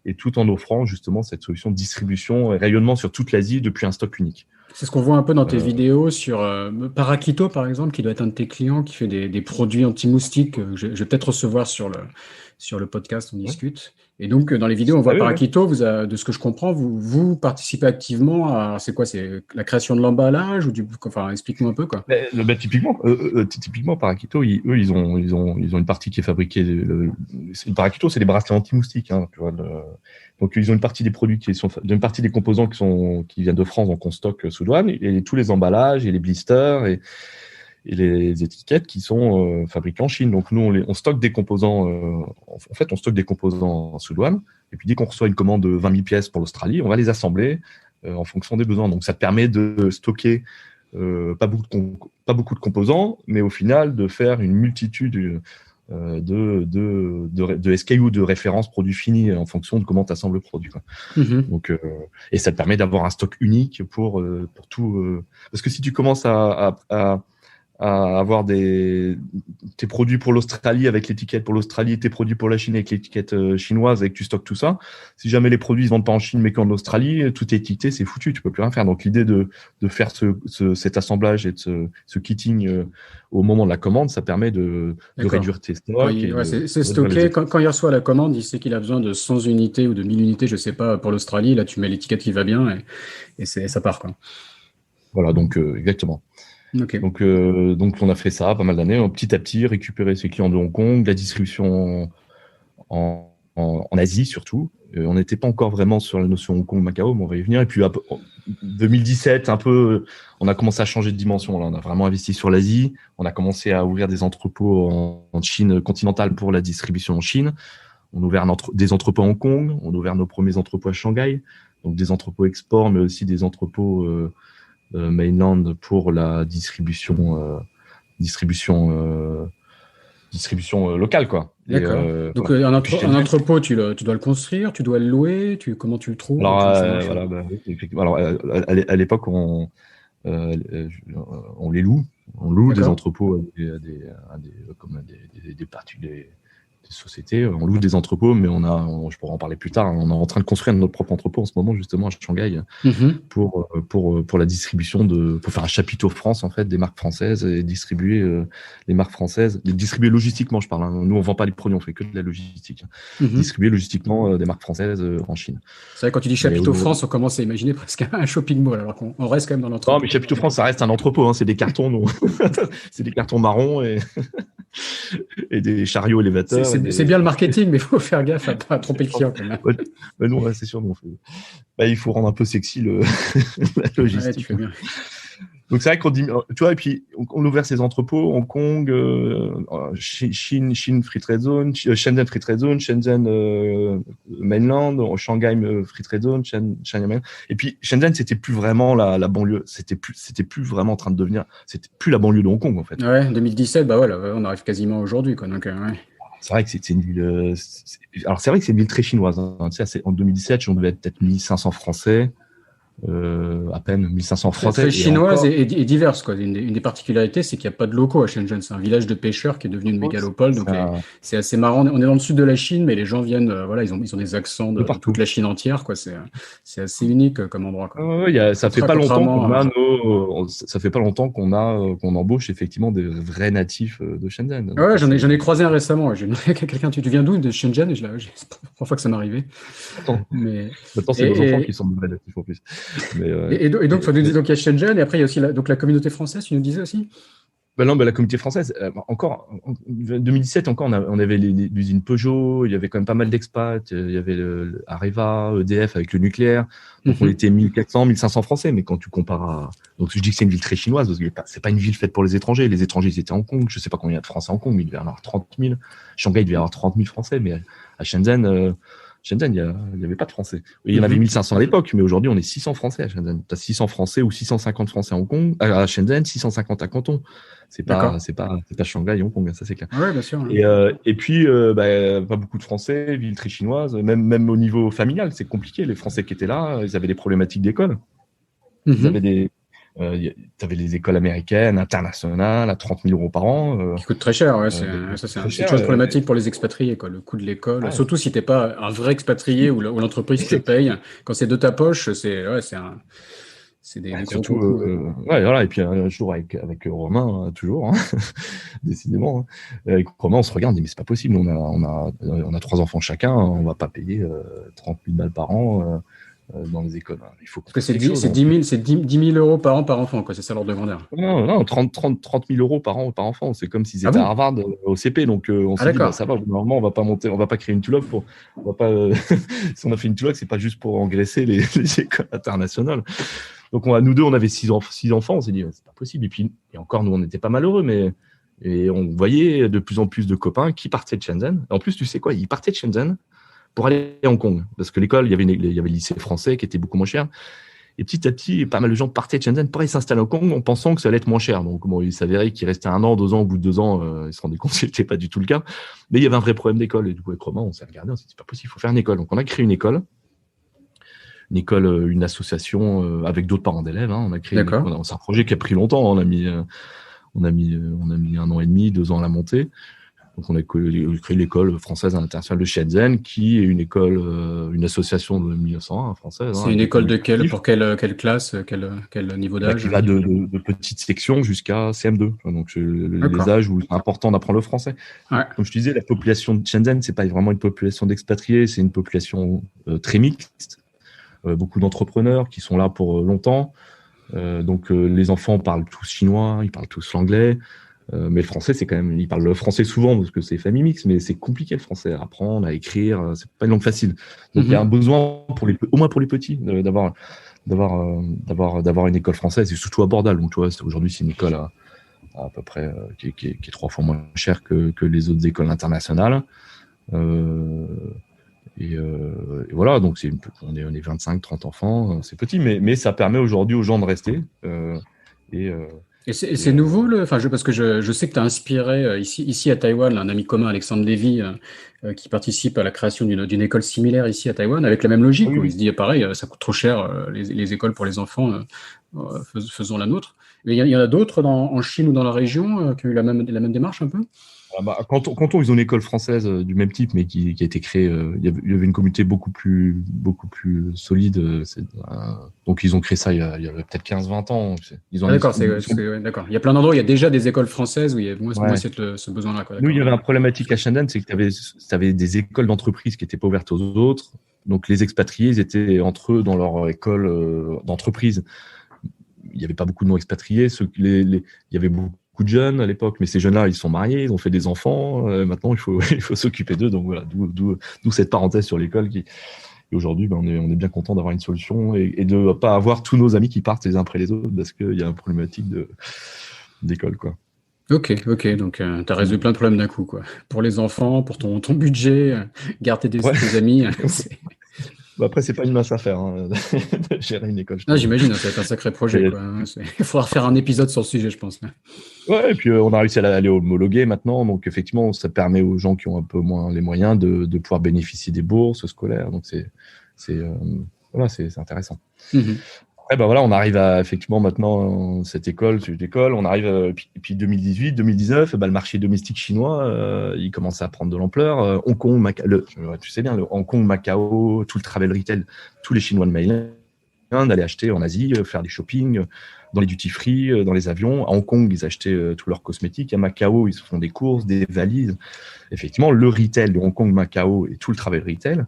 et tout en offrant justement cette solution de distribution et rayonnement sur toute l'Asie depuis un stock unique. C'est ce qu'on voit un peu dans tes vidéos sur Parakito, par exemple, qui doit être un de tes clients, qui fait des produits anti-moustiques que je vais peut-être recevoir sur le podcast, on discute. Et donc, dans les vidéos, on voit Parakito, de ce que je comprends, vous participez activement à, c'est quoi, c'est la création de l'emballage enfin, explique-nous un peu, quoi. Typiquement, Parakito, ils ont une partie qui est fabriquée. Parakito, c'est des bracelets anti-moustiques, hein, tu vois. Donc, ils ont une partie des produits une partie des composants qui viennent de France, donc on stocke sous douane, et tous les emballages et les blisters et les étiquettes qui sont fabriquées en Chine. Donc, nous, on stocke des composants. En fait, on stocke des composants sous douane. Et puis, dès qu'on reçoit une commande de 20 000 pièces pour l'Australie, on va les assembler en fonction des besoins. Donc, ça te permet de stocker pas beaucoup de composants, mais au final, de faire une multitude de SKU, de références produits finis en fonction de comment tu assembles le produit, quoi. Donc, et ça te permet d'avoir un stock unique pour tout. Parce que si tu commences à avoir tes produits pour l'Australie avec l'étiquette pour l'Australie, tes produits pour la Chine avec l'étiquette chinoise et que tu stockes tout ça, si jamais les produits ne se vendent pas en Chine mais qu'en Australie, tout est étiqueté, c'est foutu, tu peux plus rien faire. Donc l'idée de faire cet assemblage et de ce kitting au moment de la commande, ça permet de réduire tes stocks. C'est stocké. Quand il reçoit la commande, il sait qu'il a besoin de 100 unités ou de 1000 unités, je sais pas, pour l'Australie. Là, tu mets l'étiquette qui va bien et ça part, quoi. Voilà, donc exactement. Okay. Donc, on a fait ça pas mal d'années, petit à petit, récupérer ses clients de Hong Kong, la distribution en Asie surtout, On n'était pas encore vraiment sur la notion Hong Kong, Macao, mais on va y venir. Et puis, en 2017, on a commencé à changer de dimension. Là, on a vraiment investi sur l'Asie. On a commencé à ouvrir des entrepôts en Chine continentale pour la distribution en Chine. On a ouvert des entrepôts à Hong Kong. On a ouvert nos premiers entrepôts à Shanghai. Donc, des entrepôts export, mais aussi des entrepôts mainland pour la distribution locale, quoi. D'accord. Donc, un entrepôt, tu dois le construire, tu dois le louer, comment tu le trouves? Alors, Comment ça marche? voilà, oui, effectivement. Alors, à l'époque, on les loue. On loue des entrepôts à des particuliers, des sociétés. On loue des entrepôts, mais je pourrais en parler plus tard. On est en train de construire notre propre entrepôt en ce moment, justement, à Shanghai, pour la distribution pour faire un chapiteau France, en fait, des marques françaises et distribuer les marques françaises. Les distribuer logistiquement, je parle. Hein. Nous, on vend pas les produits, on fait que de la logistique. Distribuer logistiquement des marques françaises en Chine. C'est vrai, quand tu dis chapiteau France, on commence à imaginer presque un shopping mall, alors qu'on reste quand même dans l'entrepôt. Non, mais chapiteau France, ça reste un entrepôt. Hein. C'est des cartons, non. C'est des cartons marrons et des chariots élévateurs. C'est bien le marketing, mais il faut faire gaffe à ne pas tromper le client quand même. Ouais, non, c'est sûr. Il faut rendre un peu sexy la logistique. Ouais, tu fais bien. Donc c'est vrai qu'on dit, tu vois, et puis on a ouvert ces entrepôts, Hong Kong, Chine Free Trade Zone, Shenzhen Free Trade Zone, Shenzhen Mainland, Shanghai Free Trade Zone, Shanghai Mainland. Et puis Shenzhen, c'était plus vraiment la banlieue, c'était plus vraiment en train de devenir, c'était plus la banlieue de Hong Kong en fait. Ouais, 2017, bah voilà, on arrive quasiment aujourd'hui, quoi. Donc, ouais. C'est vrai que c'est une ville. Alors c'est vrai que c'est une ville très chinoise. Hein. Tu sais, en 2017, on devait être peut-être 1500 Français. À peine 1500 Français. Très chinoise et diverse, quoi. Une des particularités, c'est qu'il n'y a pas de locaux à Shenzhen. C'est un village de pêcheurs qui est devenu une mégalopole. Donc, c'est assez marrant. On est dans le sud de la Chine, mais les gens viennent, ils ont des accents de toute la Chine entière, quoi. C'est assez unique comme endroit, quoi. Ça fait pas longtemps qu'on embauche effectivement des vrais natifs de Shenzhen. Ouais, j'en ai croisé un récemment. J'ai demandé à quelqu'un, tu viens d'où? De Shenzhen? Et c'est la première fois que ça m'est arrivé. Maintenant, c'est nos enfants qui sont de vrais natifs en plus. Et donc, il y a Shenzhen, et après, il y a aussi la communauté française, tu nous disais aussi? La communauté française, encore, en 2017, encore, on avait l'usine Peugeot, il y avait quand même pas mal d'expats, il y avait Areva, EDF avec le nucléaire, donc on était 1400, 1500 Français, mais quand tu compares donc je dis que c'est une ville très chinoise, parce que c'est pas une ville faite pour les étrangers ils étaient à Hong Kong, je sais pas combien il y a de Français à Hong Kong, mais il devait y en avoir 30 000, Shanghai, il devait y avoir 30 000 Français, mais à Shenzhen, il n'y avait pas de Français. Il y en avait 1500 à l'époque, mais aujourd'hui, on est 600 Français à Shenzhen. Tu as 600 Français ou 650 Français à Hong Kong, à Shenzhen, 650 à Canton. C'est pas Shanghai et Hong Kong, ça c'est clair. Ouais, bien sûr. Et puis, pas beaucoup de Français, ville très chinoise, même au niveau familial, c'est compliqué. Les Français qui étaient là, ils avaient des problématiques d'école. Ils avaient t'avais les écoles américaines, internationales, à 30 000 € par an. Qui coûte très cher, ouais. C'est une chose problématique pour les expatriés, quoi. Le coût de l'école. Surtout si t'es pas un vrai expatrié où l'entreprise te paye. Quand c'est de ta poche, c'est des gros coûts. Voilà. Et puis un jour avec Romain, toujours, hein, décidément. Hein. Avec Romain, on se regarde, on dit mais c'est pas possible. On a 3 enfants chacun, on va pas payer 30 000 balles par an. Dans les écoles. Il faut parce que c'est 10 000 € par an par enfant, quoi. C'est ça l'ordre de grandeur. Non, 30 000 € par an par enfant. C'est comme s'ils étaient à Harvard au CP. Donc on s'est dit, ça va, normalement, on va pas créer une tuloc si on a fait une tuloc, c'est pas juste pour engraisser les écoles internationales. Donc nous deux, on avait 6 enfants, on s'est dit, c'est pas possible. Et encore, nous, on n'était pas malheureux, et on voyait de plus en plus de copains qui partaient de Shenzhen. Et en plus, tu sais quoi, ils partaient de Shenzhen pour aller à Hong Kong, parce que l'école, il y avait le lycée français qui était beaucoup moins cher. Et petit à petit, pas mal de gens partaient de Shenzhen pour aller s'installer à Hong Kong en pensant que ça allait être moins cher. Donc, il s'avérait qu'il restait 1 an, 2 ans. Au bout de 2 ans, ils se rendaient compte que c'était pas du tout le cas. Mais il y avait un vrai problème d'école. Et du coup, avec Romain, on s'est regardé, on s'est dit, c'est pas possible, il faut faire une école. Donc, on a créé une école, une association avec d'autres parents d'élèves. Hein. On a créé. C'est un projet qui a pris longtemps. On a mis 1 an et demi, 2 ans à la monter. Donc, on a créé l'école française internationale de Shenzhen, qui est une association de 1901 française. C'est une école de pour quelle classe, quel niveau d'âge? Qui va de petite section jusqu'à CM2. Donc, les âges où c'est important d'apprendre le français. Ouais. Comme je te disais, la population de Shenzhen, c'est pas vraiment une population d'expatriés, c'est une population très mixte. Beaucoup d'entrepreneurs qui sont là pour longtemps. Donc, les enfants parlent tous chinois, ils parlent tous l'anglais. Mais le français, c'est quand même, ils parlent le français souvent parce que c'est famille mixte, mais c'est compliqué le français à apprendre, à écrire, c'est pas une langue facile. Donc il y a un besoin au moins pour les petits, d'avoir une école française, et surtout à Bordal. Donc tu vois, aujourd'hui c'est une école à peu près qui est 3 fois moins chère que les autres écoles internationales. Et voilà, donc on est 25-30 enfants, c'est petit, mais ça permet aujourd'hui aux gens de rester. Et c'est nouveau, parce que je sais que tu as inspiré ici à Taïwan un ami commun, Alexandre Lévy, qui participe à la création d'une école similaire ici à Taïwan, avec la même logique, Oui, où il oui. se dit, pareil, ça coûte trop cher, les écoles pour les enfants, faisons la nôtre. Mais il y en a d'autres en Chine ou dans la région qui ont eu la même démarche un peu? Canton, ils ont une école française du même type, mais qui a été créée. Il y avait une communauté beaucoup plus solide. Donc, ils ont créé ça il y a peut-être 15-20 ans. Ils ont Ah, d'accord, ouais, d'accord. Il y a plein d'endroits où il y a déjà des écoles françaises où il y a moins Ouais. ce besoin-là, quoi. Nous, il D'accord. y avait un problématique à Shenzhen, c'est que tu avais des écoles d'entreprise qui n'étaient pas ouvertes aux autres. Donc, les expatriés, ils étaient entre eux dans leur école d'entreprise. Il n'y avait pas beaucoup de non-expatriés. Il y avait beaucoup de jeunes à l'époque, mais ces jeunes-là, ils sont mariés, ils ont fait des enfants. Maintenant, il faut, il faut s'occuper d'eux. Donc voilà, d'où cette parenthèse sur l'école qui. Et aujourd'hui, on est bien content d'avoir une solution et de ne pas avoir tous nos amis qui partent les uns après les autres parce qu'il y a une problématique d'école, quoi. Ok, donc tu as résolu plein de problèmes d'un coup, quoi. Pour les enfants, pour ton budget, garder Ouais. tes amis. Après, c'est pas une mince affaire de gérer une école, je Ah, t'avoue. j'imagine, ça va être un sacré projet, quoi. Il faudra faire un épisode sur le sujet, je pense. Ouais, et puis on a réussi à aller homologuer maintenant, donc effectivement, ça permet aux gens qui ont un peu moins les moyens de pouvoir bénéficier des bourses scolaires. Donc voilà, c'est intéressant. Mhm. Ouais, bah voilà, on arrive à effectivement maintenant cette école, on arrive puis 2018, 2019, bah, le marché domestique chinois, il commence à prendre de l'ampleur. Hong Kong, tu sais bien, le Hong Kong, Macao, tout le travel retail, tous les Chinois de mainland allaient acheter en Asie, faire des shopping dans les duty free, dans les avions. À Hong Kong, ils achetaient tous leurs cosmétiques. À Macao, ils se font des courses, des valises. Effectivement, le retail de Hong Kong, Macao et tout le travel retail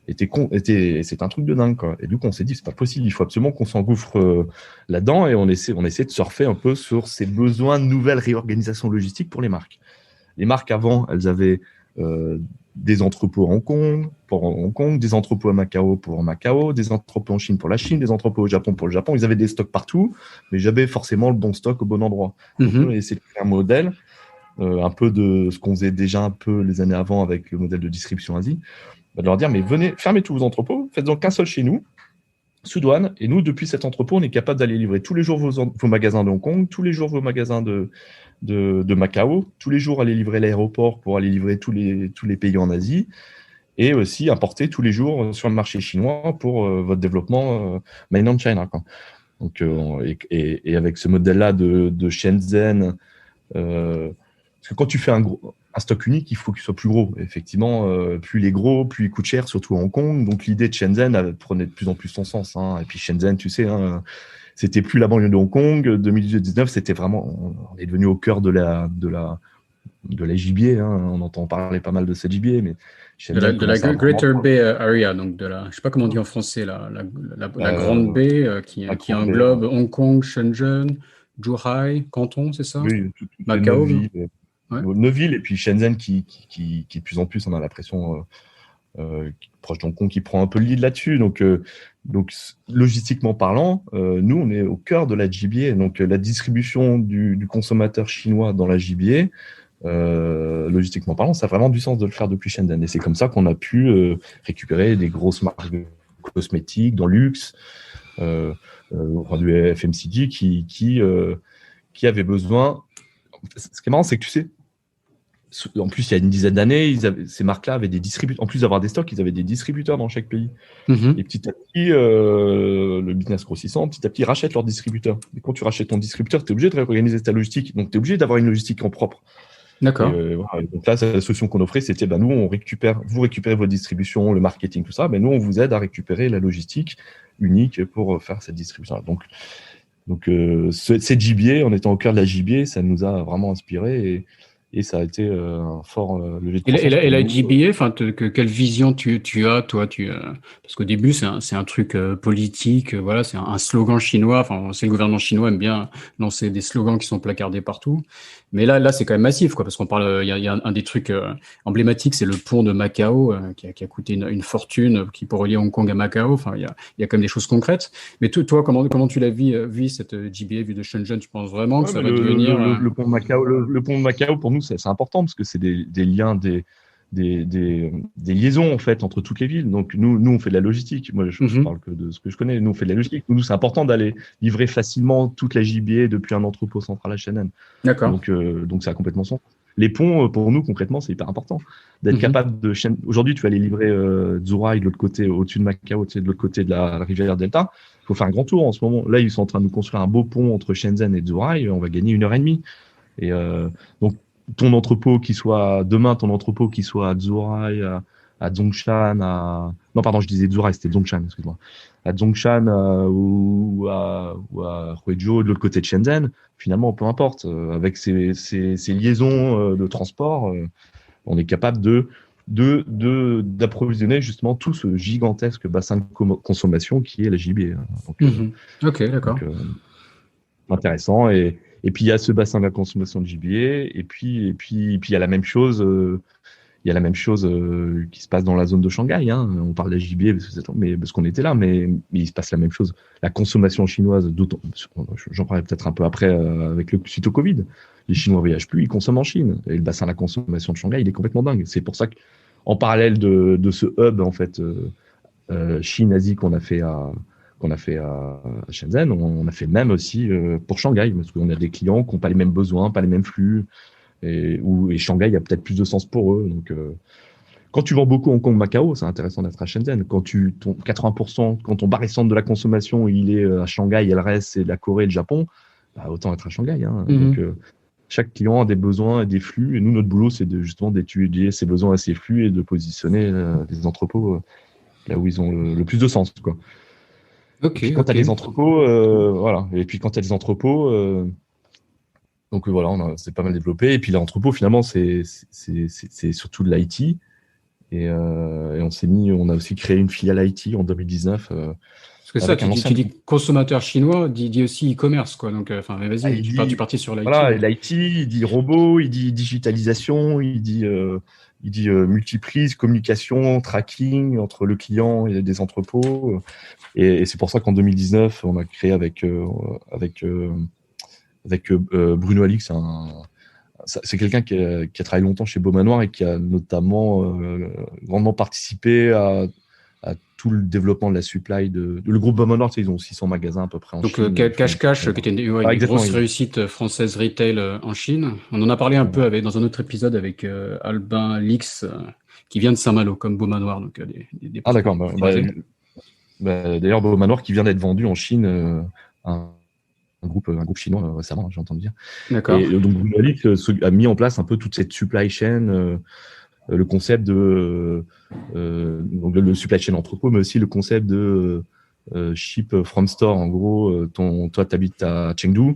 c'est un truc de dingue, quoi. Et du coup, on s'est dit, c'est pas possible, il faut absolument qu'on s'engouffre là-dedans et on essaie de surfer un peu sur ces besoins de nouvelles réorganisations logistiques pour les marques. Les marques avant, elles avaient des entrepôts à Hong Kong pour Hong Kong, des entrepôts à Macao pour Macao, des entrepôts en Chine pour la Chine, des entrepôts au Japon pour le Japon. Ils avaient des stocks partout, mais j'avais forcément le bon stock au bon endroit. Donc, on a essayé de faire un modèle, un peu de ce qu'on faisait déjà un peu les années avant avec le modèle de distribution Asie. De leur dire, mais venez, fermez tous vos entrepôts, faites-en qu'un seul chez nous, sous douane, et nous, depuis cet entrepôt, on est capable d'aller livrer tous les jours vos magasins de Hong Kong, tous les jours vos magasins de Macao, tous les jours aller livrer l'aéroport pour aller livrer tous les pays en Asie, et aussi importer tous les jours sur le marché chinois pour votre développement mainland China, quoi. Donc, et avec ce modèle-là de Shenzhen, parce que quand tu fais un stock unique, il faut qu'il soit plus gros. Effectivement, plus il est gros, plus il coûte cher, surtout à Hong Kong. Donc l'idée de Shenzhen prenait de plus en plus son sens. Et puis Shenzhen, tu sais, c'était plus la banlieue de Hong Kong. 2019, c'était vraiment, on est devenu au cœur de la gibier. On entend parler pas mal de cette gibier, mais Shenzhen, de la Greater Bay Area, donc je sais pas comment on dit en français, la grande baie qui englobe Hong Kong, Shenzhen, Zhuhai, Canton, c'est ça? Oui, Macao. Neuf villes, et puis Shenzhen qui de plus en plus, on a l'impression proche de Hong Kong qui prend un peu le lead là-dessus. Donc logistiquement parlant, nous on est au cœur de la GBA. Donc la distribution du consommateur chinois dans la GBA, logistiquement parlant, ça a vraiment du sens de le faire depuis Shenzhen. Et c'est comme ça qu'on a pu récupérer des grosses marques de cosmétiques, dans le luxe, du FMCG qui avaient besoin. Ce qui est marrant, c'est que tu sais, en plus, il y a une dizaine d'années, ces marques-là avaient des distributeurs. En plus d'avoir des stocks, ils avaient des distributeurs dans chaque pays. Et petit à petit, le business grossissant, petit à petit, ils rachètent leurs distributeurs. Et quand tu rachètes ton distributeur, tu es obligé de réorganiser ta logistique. Donc, tu es obligé d'avoir une logistique en propre. D'accord. Voilà. Donc là, la solution qu'on offrait, c'était nous, vous récupérez votre distribution, le marketing, tout ça. Mais nous, on vous aide à récupérer la logistique unique pour faire cette distribution. Donc cette JBA, en étant au cœur de la JBA, ça nous a vraiment inspiré. Et ça a été un fort levier de Et la, et croissance la, et pour la nous. GBA, enfin, quelle vision tu as, toi, parce qu'au début, c'est un truc politique, voilà, c'est un slogan chinois. Enfin, on sait que le gouvernement chinois aime bien lancer des slogans qui sont placardés partout. Mais là, c'est quand même massif, quoi, parce qu'on parle, il y a un des trucs emblématiques, c'est le pont de Macao, qui a coûté une fortune, qui pour relier Hong Kong à Macao. Enfin, il y a quand même des choses concrètes. Mais toi, comment tu l'as vu cette GBA vue de Shenzhen? Tu penses vraiment que Ouais, ça mais va devenir le pont de Macao, le pont de Macao, pour nous, c'est important parce que c'est des liens, des liaisons en fait entre toutes les villes. Donc nous on fait de la logistique. Moi, je Mhm. parle que de ce que je connais. Nous, on fait de la logistique. Nous, c'est important d'aller livrer facilement toute la JBA depuis un entrepôt central à Shannon. D'accord. Donc ça a complètement sens. Les ponts, pour nous, concrètement, c'est hyper important. D'être Mhm. capable de... Aujourd'hui, tu vas aller livrer Zhuhai de l'autre côté, au-dessus de Macao, tu sais, de l'autre côté de la rivière Delta. Il faut faire un grand tour en ce moment. Là, ils sont en train de nous construire un beau pont entre Shenzhen et Zhuhai. On va gagner 1 heure et demie. Et donc, demain, ton entrepôt qui soit à Zhuhai, à Zhongshan, non, pardon, je disais Zhuhai, c'était Zhongshan, excuse-moi. À Zhongshan ou à Huizhou, de l'autre côté de Shenzhen, finalement, peu importe. Avec ces liaisons de transport, on est capable d'approvisionner justement tout ce gigantesque bassin de consommation qui est la JB. Mhm. Ok, Donc, d'accord. intéressant. Et puis il y a ce bassin de la consommation de gibier, et puis il y a la même chose. Qui se passe dans la zone de Shanghai. Hein. On parle de gibier parce qu'on était là, mais il se passe la même chose. La consommation chinoise, j'en parlerai peut-être un peu après avec suite au Covid. Les Chinois voyagent plus, ils consomment en Chine. Et le bassin de la consommation de Shanghai, il est complètement dingue. C'est pour ça qu'en parallèle de ce hub en fait Chine-Asie qu'on a fait à Shenzhen, on a fait le même aussi pour Shanghai, parce qu'on a des clients qui n'ont pas les mêmes besoins, pas les mêmes flux, et Shanghai a peut-être plus de sens pour eux. Donc, quand tu vends beaucoup Hong Kong, Macao, c'est intéressant d'être à Shenzhen. Ton 80%, quand ton barycentre de la consommation il est à Shanghai et le reste c'est la Corée et le Japon, bah, autant être à Shanghai. Hein. Donc, Mhm. chaque client a des besoins et des flux, et nous, notre boulot, c'est justement d'étudier ses besoins et ses flux et de positionner les entrepôts là où ils ont le plus de sens, quoi. Et Ok, puis quand tu ok. as des entrepôts, voilà. Et puis quand tu as des entrepôts, donc voilà, c'est pas mal développé. Et puis l'entrepôt, finalement, c'est surtout de l'IT. Et on a aussi créé une filiale IT en 2019 Parce que ça, avec tu un dis, ancien tu groupe. dis consommateur chinois, dit aussi e-commerce, quoi. Donc, enfin, mais Ah, vas-y, il tu dit, partis sur l'IT, voilà, donc. l'IT, il dit robot, il dit digitalisation, il dit multiprise, communication, tracking entre le client et des entrepôts. Et c'est pour ça qu'en 2019, on a créé avec, Bruno Alix, c'est quelqu'un qui a travaillé longtemps chez Beaumanoir et qui a notamment grandement participé à tout le développement de la supply le groupe Beaumanoir. Tu sais, ils ont 600 magasins à peu près en Donc, Chine. Ils font, Cache-Cache, qui était une ah, des exactement. grosses réussites françaises retail en Chine. On en a parlé un peu dans un autre épisode avec Albin Lix, qui vient de Saint-Malo, comme Beaumanoir, donc des Ah, portes d'accord. croisées. D'ailleurs, Beaumanoir qui vient d'être vendu en Chine à un groupe chinois récemment, j'ai entendu dire. D'accord. Et donc, Bruno Alix a mis en place un peu toute cette supply chain. Le concept donc le supply chain entrepôt, mais aussi le concept de ship from store. En gros, toi, tu habites à Chengdu,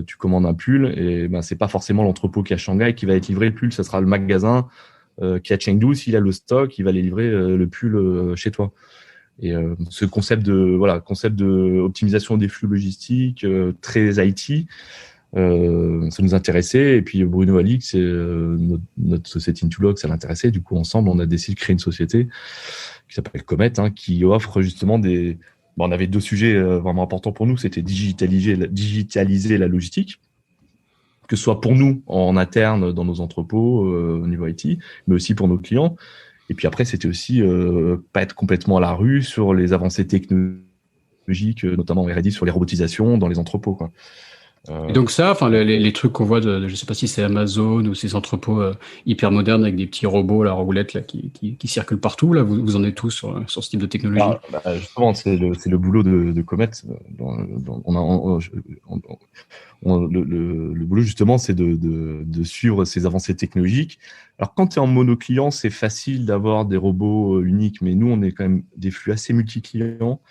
tu commandes un pull, et ben, c'est pas forcément l'entrepôt qui est à Shanghai qui va être livré le pull, ça sera le magasin qui est à Chengdu. S'il a le stock, il va aller livrer le pull chez toi. Et ce concept de optimisation des flux logistiques, très IT, ça nous intéressait. Et puis Bruno Alix et notre société Intulog, ça l'intéressait. Du coup, ensemble, on a décidé de créer une société qui s'appelle Comet, hein, qui offre justement on avait 2 sujets vraiment importants pour nous. C'était digitaliser la logistique, que ce soit pour nous en interne dans nos entrepôts au niveau IT, mais aussi pour nos clients. Et puis après, c'était aussi pas être complètement à la rue sur les avancées technologiques, notamment en R&D, sur les robotisations dans les entrepôts, quoi. Et Euh, donc ça, enfin, les trucs qu'on voit je sais pas si c'est Amazon ou ces entrepôts hyper modernes avec des petits robots, la roulette, là, qui circulent partout, là, vous en êtes tous sur ce type de technologie? Justement, c'est le boulot de Comet. Le boulot, justement, c'est de suivre ces avancées technologiques. Alors, quand tu es en monoclient, c'est facile d'avoir des robots uniques, mais nous, on est quand même des flux assez multi-clients.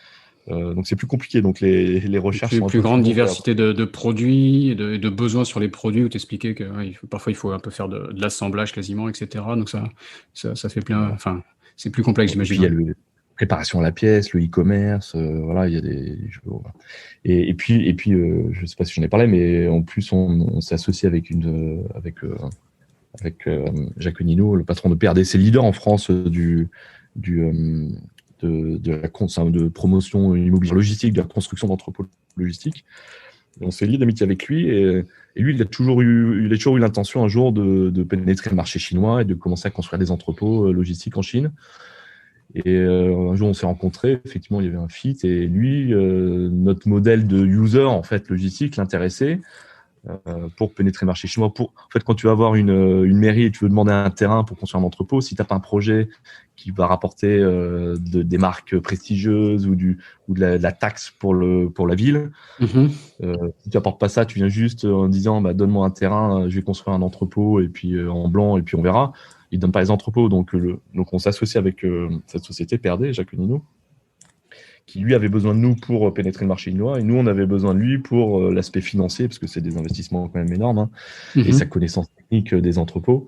Donc c'est plus compliqué. Donc les recherches sont un Plus peu plus grande longues. diversité de produits, de besoins sur les produits, où tu expliquais que parfois il faut un peu faire de l'assemblage quasiment, etc. Donc ça fait plein. Voilà. Enfin, c'est plus complexe, Et puis j'imagine. il y a Ouais. le préparation à la pièce, le e-commerce, voilà, il y a des. Voilà. Et puis, je sais pas si j'en ai parlé, mais en plus on s'est associé avec Jacques Nino, le patron de PRD, c'est le leader en France du de la de promotion immobilière logistique, de la construction d'entrepôts logistiques. Et on s'est lié d'amitié avec lui et lui, il a toujours eu l'intention un jour de pénétrer le marché chinois et de commencer à construire des entrepôts logistiques en Chine. Et un jour, on s'est rencontrés. Effectivement, il y avait un fit. Et lui, notre modèle de user en fait logistique l'intéressait pour pénétrer le marché chinois. En fait, quand tu vas voir une mairie et tu veux demander un terrain pour construire un entrepôt, si tu n'as pas un projet qui va rapporter des marques prestigieuses ou de la taxe pour la ville, si tu n'apportes pas ça, tu viens juste en disant bah, donne-moi un terrain, je vais construire un entrepôt et puis en blanc et puis on verra. Ils ne donnent pas les entrepôts. Donc on s'associe avec cette société PRD, Jacques Nino, qui lui avait besoin de nous pour pénétrer le marché chinois et nous on avait besoin de lui pour l'aspect financier parce que c'est des investissements quand même énormes et sa connaissance technique des entrepôts.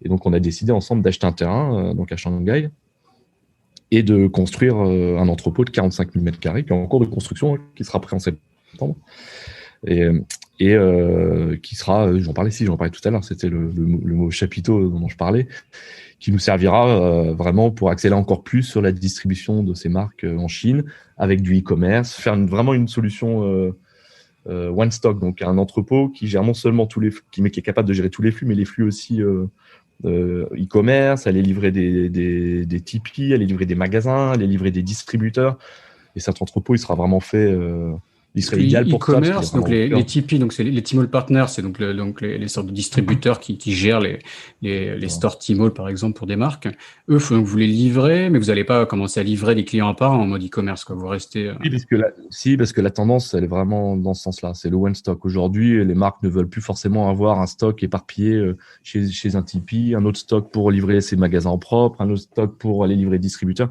Et donc on a décidé ensemble d'acheter un terrain donc à Shanghai et de construire un entrepôt de 45 000 m² qui est en cours de construction, qui sera prêt en septembre et qui sera, j'en parlais tout à l'heure, c'était le mot chapiteau dont je parlais, qui nous servira vraiment pour accélérer encore plus sur la distribution de ces marques en Chine avec du e-commerce, faire vraiment une solution one stock, donc un entrepôt qui gère non seulement qui est capable de gérer tous les flux, mais les flux aussi e-commerce, aller livrer des Tipeee, aller livrer des magasins, aller livrer des distributeurs. Et cet entrepôt, il sera vraiment fait. Il Parce serait que idéal pour ça parce qu'il est e-commerce, donc vraiment au les cœur. Tipeee, donc c'est les Tmall Partners, c'est donc, les sortes de distributeurs qui gèrent les Voilà. stores Tmall par exemple pour des marques. Eux, vous les livrez, mais vous n'allez pas commencer à livrer des clients à part en mode e-commerce, quoi. Vous restez. Oui, parce que la tendance, elle est vraiment dans ce sens-là. C'est le one stock. Aujourd'hui, les marques ne veulent plus forcément avoir un stock éparpillé chez un Tipeee, un autre stock pour livrer ses magasins en propre, un autre stock pour aller livrer distributeurs.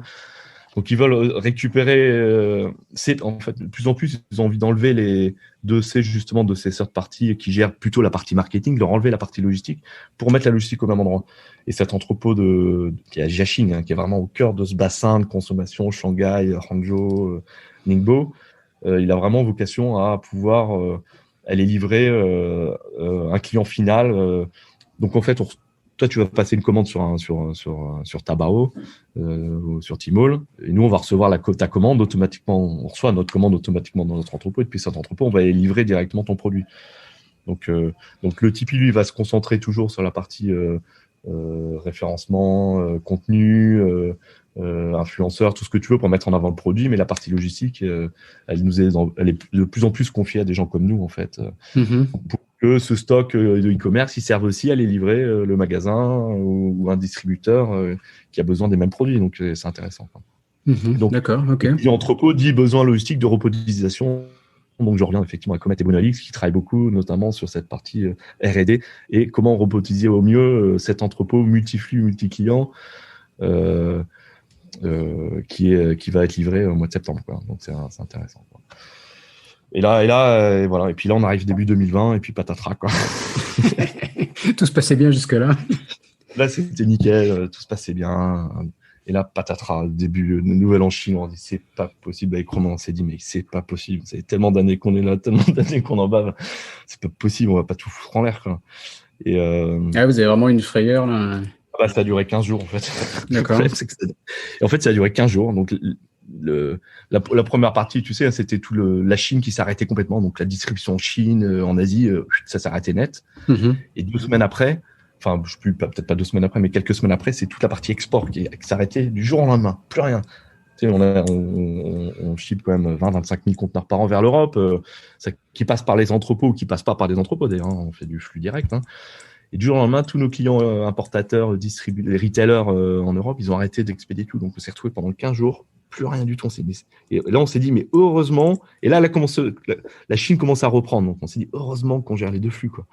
Donc, ils veulent récupérer. En fait, de plus en plus, ils ont envie d'enlever de ces third parties qui gèrent plutôt la partie marketing, leur enlever la partie logistique pour mettre la logistique au même endroit. Et cet entrepôt qui est à Jiaxing, qui est vraiment au cœur de ce bassin de consommation, Shanghai, Hangzhou, Ningbo, il a vraiment vocation à pouvoir aller livrer un client final. Donc, en fait, toi, tu vas passer une commande sur Taobao ou sur Tmall, et nous, on va recevoir ta commande automatiquement. On reçoit notre commande automatiquement dans notre entrepôt, et depuis cet entrepôt, on va aller livrer directement ton produit. Donc le Tipeee, lui, va se concentrer toujours sur la partie référencement, contenu, influenceur, tout ce que tu veux pour mettre en avant le produit, mais la partie logistique, elle est de plus en plus confiée à des gens comme nous, en fait, pour que ce stock de e-commerce, il serve aussi à aller livrer le magasin ou un distributeur qui a besoin des mêmes produits. Donc, c'est intéressant. Donc, D'accord, ok. entrepôt dit besoin logistique de repotisation. Donc, je reviens effectivement à Comet et Bonalix qui travaillent beaucoup, notamment sur cette partie R&D et comment repotiser au mieux cet entrepôt multiflux, multi-client qui va être livré au mois de septembre, quoi. Donc, c'est intéressant, quoi. Et là, voilà. Et puis là, on arrive début 2020 et puis patatras, quoi. Tout se passait bien jusque-là. Là, c'était nickel, tout se passait bien. Et là, patatras, début nouvelle en Chine, on dit c'est pas possible. Avec Romain, on s'est dit mais c'est pas possible. C'est tellement d'années qu'on est là, tellement d'années qu'on en bave. C'est pas possible, on va pas tout foutre en l'air, quoi. Et vous avez vraiment une frayeur là. ça a duré 15 jours en fait. D'accord. Et en fait, ça a duré 15 jours. Donc la première partie, tu sais, c'était la Chine qui s'arrêtait complètement. Donc la distribution en Chine, en Asie, ça s'arrêtait net. Et 2 semaines après, enfin, peut-être pas 2 semaines après, mais quelques semaines après, c'est toute la partie export qui s'arrêtait du jour au lendemain. Plus rien. Tu sais, on ship quand même 20-25 000 conteneurs par an vers l'Europe, qui passent par les entrepôts ou qui passent pas par des entrepôts d'ailleurs. On fait du flux direct. Et du jour au lendemain, tous nos clients importateurs, les retailers en Europe, ils ont arrêté d'expédier tout. Donc, on s'est retrouvé pendant 15 jours, plus rien du tout. Et là, on s'est dit, mais heureusement. Et là, la Chine commence à reprendre. Donc, on s'est dit, heureusement qu'on gère les deux flux, quoi.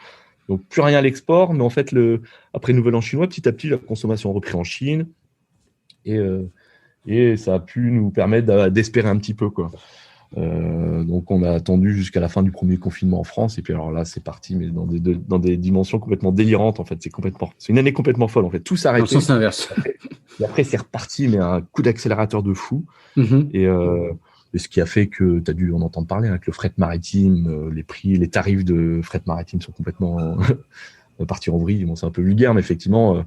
Donc, plus rien à l'export. Mais en fait, après le Nouvel An chinois, petit à petit, la consommation a repris en Chine. Et et ça a pu nous permettre d'espérer un petit peu, quoi. Donc on a attendu jusqu'à la fin du premier confinement en France, et puis alors là c'est parti, mais dans des dimensions complètement délirantes en fait. C'est une année complètement folle en fait. Tout s'est Dans le arrêté. sens inverse. Et après c'est reparti, mais un coup d'accélérateur de fou. Mhm. Et ce qui a fait que tu as dû en entendre parler, hein, que le fret maritime, les tarifs de fret maritime sont complètement partis en vrille. Bon, c'est un peu vulgaire, mais effectivement,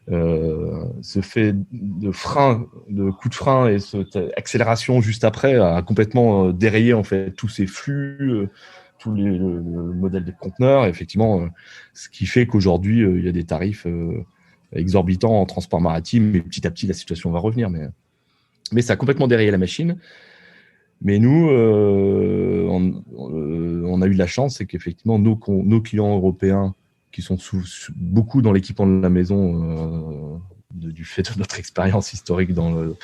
ce fait de coup de frein et cette accélération juste après a complètement dérayé en fait tous ces flux, le modèle des conteneurs. Et effectivement, ce qui fait qu'aujourd'hui il y a des tarifs exorbitants en transport maritime. Et petit à petit, la situation va revenir, mais ça a complètement dérayé la machine. Mais nous, on a eu de la chance, c'est qu'effectivement, nos clients européens, qui sont beaucoup dans l'équipement de la maison, du fait de notre expérience historique dans le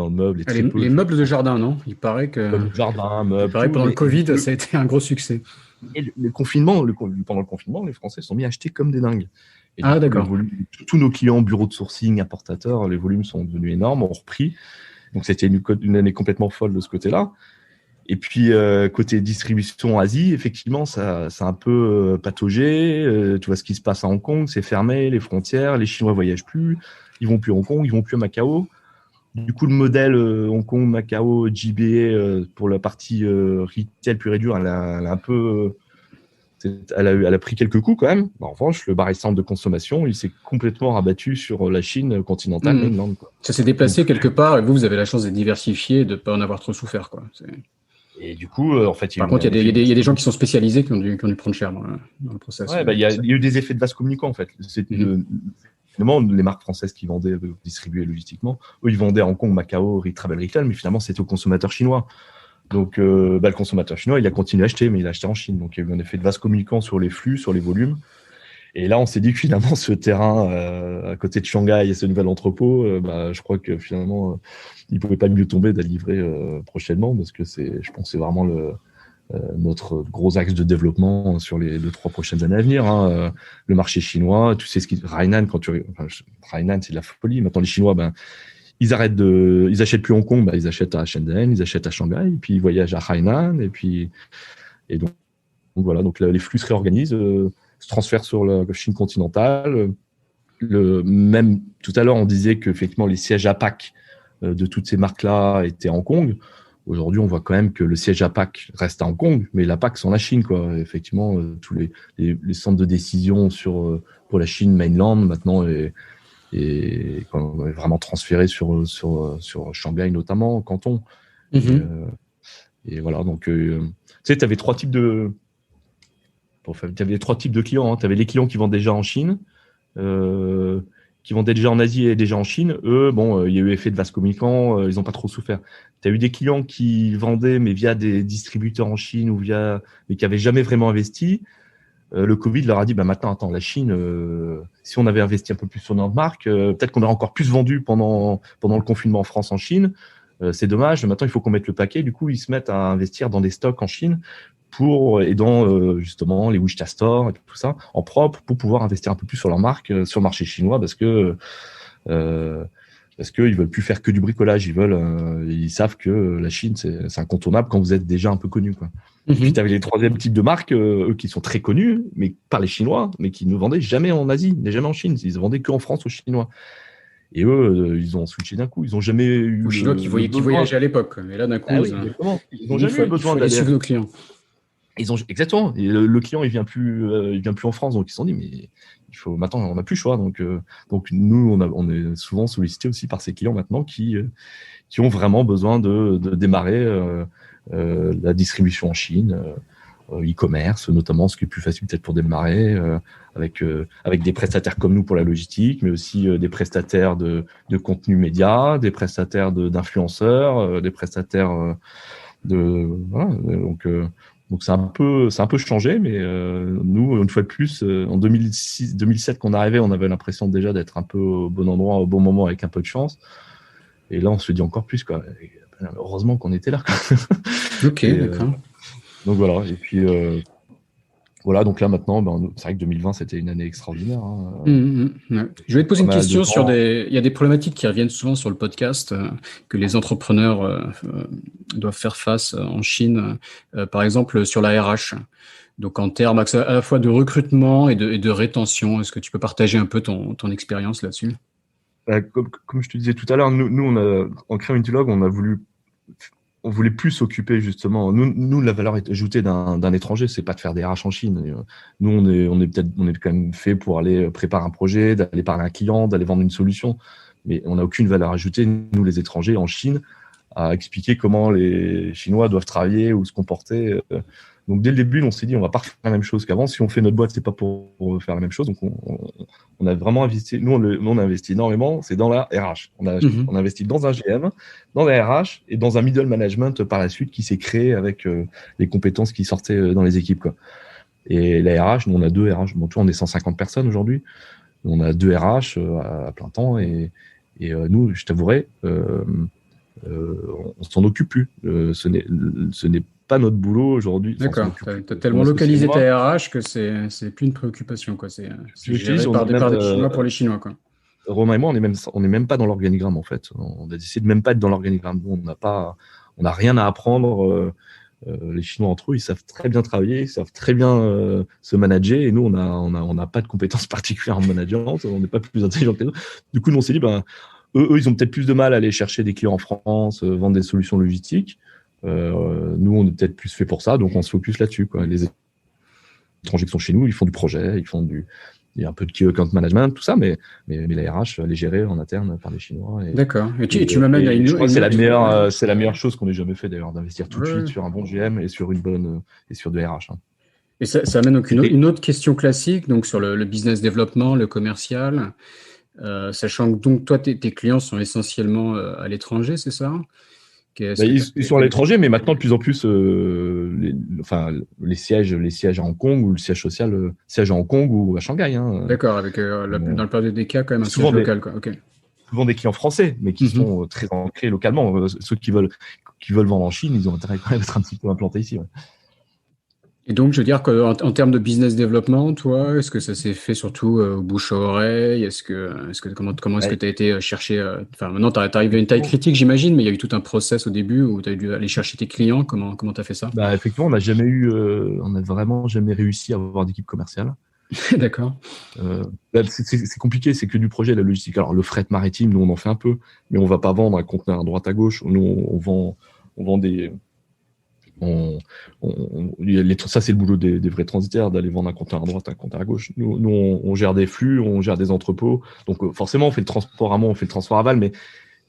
meuble, et très peu Les meubles de jardin, non? Il paraît que jardin, meubles, tout, pendant le Covid, ça a été un gros succès. et pendant le confinement, les Français sont mis à acheter comme des dingues. Et du Ah, coup, d'accord. tous nos clients, bureaux de sourcing, importateurs, les volumes sont devenus énormes, ont repris. Donc, c'était une année complètement folle de ce côté-là. Et puis, côté distribution Asie, effectivement, ça a un peu pataugé. Tu vois ce qui se passe à Hong Kong, c'est fermé, les frontières, les Chinois voyagent plus, ils vont plus à Hong Kong, ils vont plus à Macao. Du coup, le modèle Hong Kong, Macao, GBA, pour la partie retail pur et dur, elle a un peu... elle a pris quelques coups quand même. En revanche, le baril de consommation, il s'est complètement rabattu sur la Chine continentale, mainland, quoi. Ça s'est déplacé quelque part et vous avez la chance d'être diversifié et de ne pas en avoir trop souffert, quoi. Et du coup, en fait, Par contre, il y a des gens qui sont spécialisés qui ont dû prendre cher dans le process. Ouais, il y a eu des effets de vase communicant, en fait. Finalement, les marques françaises qui vendaient, distribuaient logistiquement, eux, ils vendaient à Hong Kong, Macao, Travel Retail, mais finalement, c'était aux consommateurs chinois. Donc, le consommateur chinois, il a continué à acheter, mais il a acheté en Chine. Donc, il y a eu un effet de vase communicant sur les flux, sur les volumes. Et là, on s'est dit que finalement, ce terrain à côté de Shanghai et ce nouvel entrepôt, je crois que finalement, il ne pouvait pas mieux tomber d'être livré prochainement, parce que je pense que c'est vraiment notre gros axe de développement sur les 2-3 prochaines années à venir. Hein. Le marché chinois, tu sais Hainan, Hainan, c'est de la folie. Maintenant, les Chinois, ils achètent plus Hong Kong, ils achètent à Shenzhen, ils achètent à Shanghai, et puis ils voyagent à Hainan, et donc voilà, donc les flux se réorganisent, se transfèrent sur la Chine continentale. Même tout à l'heure, on disait que effectivement les sièges APAC de toutes ces marques-là étaient à Hong Kong. Aujourd'hui, on voit quand même que le siège APAC reste à Hong Kong, mais l'APAC, c'est en la Chine, quoi. Effectivement, tous les centres de décision pour la Chine mainland maintenant est vraiment transféré sur Shanghai, notamment, Canton. Et voilà, donc, tu sais, tu avais trois types de clients. Hein. Tu avais les clients qui vendent déjà en Chine, qui vendaient déjà en Asie et déjà en Chine. Eux, il y a eu effet de vase communicant, ils n'ont pas trop souffert. Tu as eu des clients qui vendaient, mais via des distributeurs en Chine mais qui n'avaient jamais vraiment investi. Le Covid leur a dit, maintenant, attends, la Chine, si on avait investi un peu plus sur notre marque, peut-être qu'on aurait encore plus vendu pendant le confinement en France, en Chine. C'est dommage. Maintenant, il faut qu'on mette le paquet. Du coup, ils se mettent à investir dans des stocks en Chine et dans justement les WeChat Store et tout ça en propre pour pouvoir investir un peu plus sur leur marque, sur le marché chinois, parce que ils veulent plus faire que du bricolage. Ils savent que la Chine, c'est incontournable quand vous êtes déjà un peu connu, quoi. Et puis, tu avais les troisième types de marques, eux qui sont très connus, mais par les Chinois, mais qui ne vendaient jamais en Asie, jamais en Chine. Ils ne vendaient qu'en France aux Chinois. Et eux, ils ont switché d'un coup. Ils n'ont jamais eu. Aux Chinois qui voyageaient à l'époque. Mais là, d'un coup, ils n'ont jamais eu besoin d'aller suivre nos clients. Exactement. Et le client, il vient plus en France, donc ils se sont dit, mais maintenant, on n'a plus le choix. Donc nous, on est souvent sollicité aussi par ces clients maintenant qui ont vraiment besoin de démarrer la distribution en Chine, e-commerce notamment, ce qui est plus facile peut-être pour démarrer, avec des prestataires comme nous pour la logistique, mais aussi des prestataires de contenu média, des prestataires d'influenceurs, des prestataires voilà, donc c'est un peu changé, mais nous, une fois de plus, en 2006-2007 qu'on arrivait, on avait l'impression déjà d'être un peu au bon endroit, au bon moment, avec un peu de chance. Et là, on se dit encore plus, quoi. Et, heureusement qu'on était là, quoi. Ok, d'accord. Donc voilà. Et puis Voilà, donc là maintenant, c'est vrai que 2020 c'était une année extraordinaire. Hein. Ouais. Je vais te poser Pas une mal de question sur temps. il y a des problématiques qui reviennent souvent sur le podcast que les entrepreneurs doivent faire face en Chine, par exemple sur la RH. Donc en termes à la fois de recrutement et de rétention, est-ce que tu peux partager un peu ton expérience là-dessus? Comme je te disais tout à l'heure, en créant Intulog, on voulait plus s'occuper justement. Nous, la valeur ajoutée d'un étranger, c'est pas de faire des RH en Chine. Nous, on est quand même fait pour aller préparer un projet, d'aller parler à un client, d'aller vendre une solution. Mais on n'a aucune valeur ajoutée, nous, les étrangers en Chine, à expliquer comment les Chinois doivent travailler ou se comporter. Donc, dès le début, on s'est dit, on va pas faire la même chose qu'avant. Si on fait notre boîte, c'est pas pour faire la même chose. Donc, on a vraiment investi. Nous, on a investi énormément. C'est dans la RH. On a investi dans un GM, dans la RH et dans un middle management par la suite qui s'est créé avec les compétences qui sortaient dans les équipes, quoi. Et la RH, nous, on a deux RH. Bon, tu vois, on est 150 personnes aujourd'hui. On a deux RH à plein temps et nous, je t'avouerai, on s'en occupe plus. Ce n'est pas notre boulot aujourd'hui. Enfin, on s'en D'accord. occupe Tu plus. as Mon tellement associé et localisé moi, ta RH que c'est plus une préoccupation, quoi. C'est je te dis, géré par des Chinois pour les Chinois, quoi. Romain et moi, on n'est même pas dans l'organigramme en fait. On a décidé de même pas être dans l'organigramme. On n'a rien à apprendre. Les Chinois entre eux, ils savent très bien travailler, ils savent très bien se manager. Et nous, on n'a pas de compétences particulières en management. On n'est pas plus intelligents que les autres. Du coup, nous, on s'est dit, eux, ils ont peut-être plus de mal à aller chercher des clients en France, vendre des solutions logistiques. Nous, on est peut-être plus fait pour ça, donc on se focus là-dessus, quoi. Les étrangers qui sont chez nous, ils font du projet, il y a un peu de key account management, tout ça, mais la RH, elle est gérée en interne par les Chinois. D'accord. Et tu m'amènes à Je crois que une autre. c'est la meilleure chose qu'on ait jamais fait d'ailleurs, d'investir tout de Ouais. suite sur un bon GM et sur et sur de RH. Hein. Et ça amène donc C'était une autre question classique, donc sur le business développement, le commercial, sachant que donc toi, tes clients sont essentiellement à l'étranger, c'est ça? Est-ce que ils sont à l'étranger, mais maintenant de plus en plus, les sièges à Hong Kong ou le siège social, siège à Hong Kong ou à Shanghai. Hein. D'accord, avec dans le plupart des cas, quand même un siège Souvent local, quoi. Ok. souvent des clients français, mais qui sont très ancrés localement. Ceux qui veulent vendre en Chine, ils ont intérêt quand même à être un petit peu implantés ici. Ouais. Et donc, je veux dire qu'en en termes de business développement, toi, est-ce que ça s'est fait surtout bouche à oreille? Comment est-ce que tu as été chercher enfin, maintenant, tu arrivé à une taille critique, j'imagine, mais il y a eu tout un process au début où tu as dû aller chercher tes clients. Comment tu as fait ça? Effectivement, on n'a vraiment jamais réussi à avoir d'équipe commerciale. D'accord. C'est compliqué, c'est que du projet, la logistique. Alors, le fret maritime, nous, on en fait un peu, mais on va pas vendre un conteneur à droite à gauche. Nous, on vend des. Ça, c'est le boulot des vrais transitaires, d'aller vendre un conteneur à droite, un conteneur à gauche. Nous on gère des flux, on gère des entrepôts. Donc, forcément, on fait le transport amont, on fait le transport aval,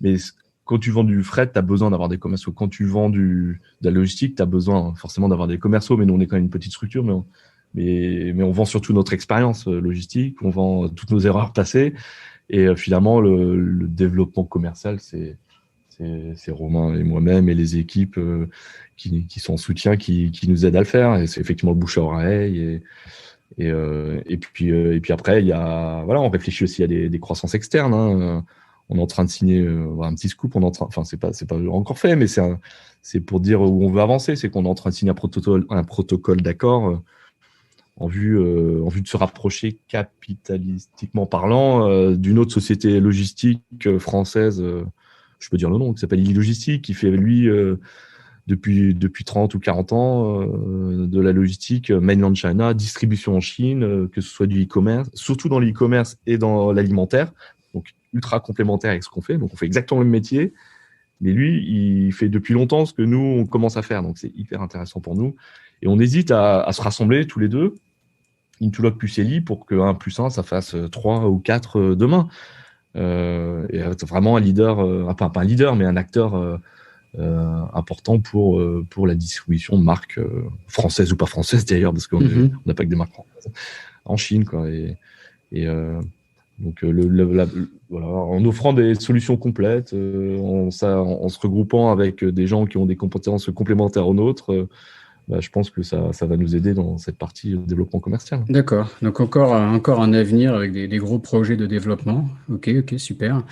mais quand tu vends du fret, tu as besoin d'avoir des commerciaux. Quand tu vends de la logistique, tu as besoin forcément d'avoir des commerciaux, mais nous, on est quand même une petite structure, mais on vend surtout notre expérience logistique, on vend toutes nos erreurs passées, et finalement, le développement commercial, c'est Romain et moi-même et les équipes qui sont en soutien, qui nous aident à le faire. Et c'est effectivement le bouche à oreille. Et puis après, on réfléchit aussi à des croissances externes. Hein. On est en train de signer un petit scoop. C'est pas encore fait, mais c'est pour dire où on veut avancer. C'est qu'on est en train de signer un protocole d'accord en vue de se rapprocher capitalistiquement parlant d'une autre société logistique française. Je peux dire le nom, qui s'appelle Illy Logistique, qui fait lui depuis 30 ou 40 ans de la logistique mainland China, distribution en Chine, que ce soit du e-commerce, surtout dans l'e-commerce et dans l'alimentaire, donc ultra complémentaire avec ce qu'on fait. Donc on fait exactement le même métier, mais lui, il fait depuis longtemps ce que nous, on commence à faire. Donc c'est hyper intéressant pour nous. Et on hésite à se rassembler tous les deux, Intulog plus Illy, pour que 1 plus 1, ça fasse 3 ou 4 demain. Et être vraiment un leader, pas un leader, mais un acteur important pour la distribution de marques françaises ou pas françaises d'ailleurs, parce qu'on n'a pas que des marques françaises en Chine, quoi. Donc voilà, en offrant des solutions complètes, en se regroupant avec des gens qui ont des compétences complémentaires aux nôtres, je pense que ça va nous aider dans cette partie développement commercial. D'accord. Donc encore un avenir avec des gros projets de développement. Ok, super.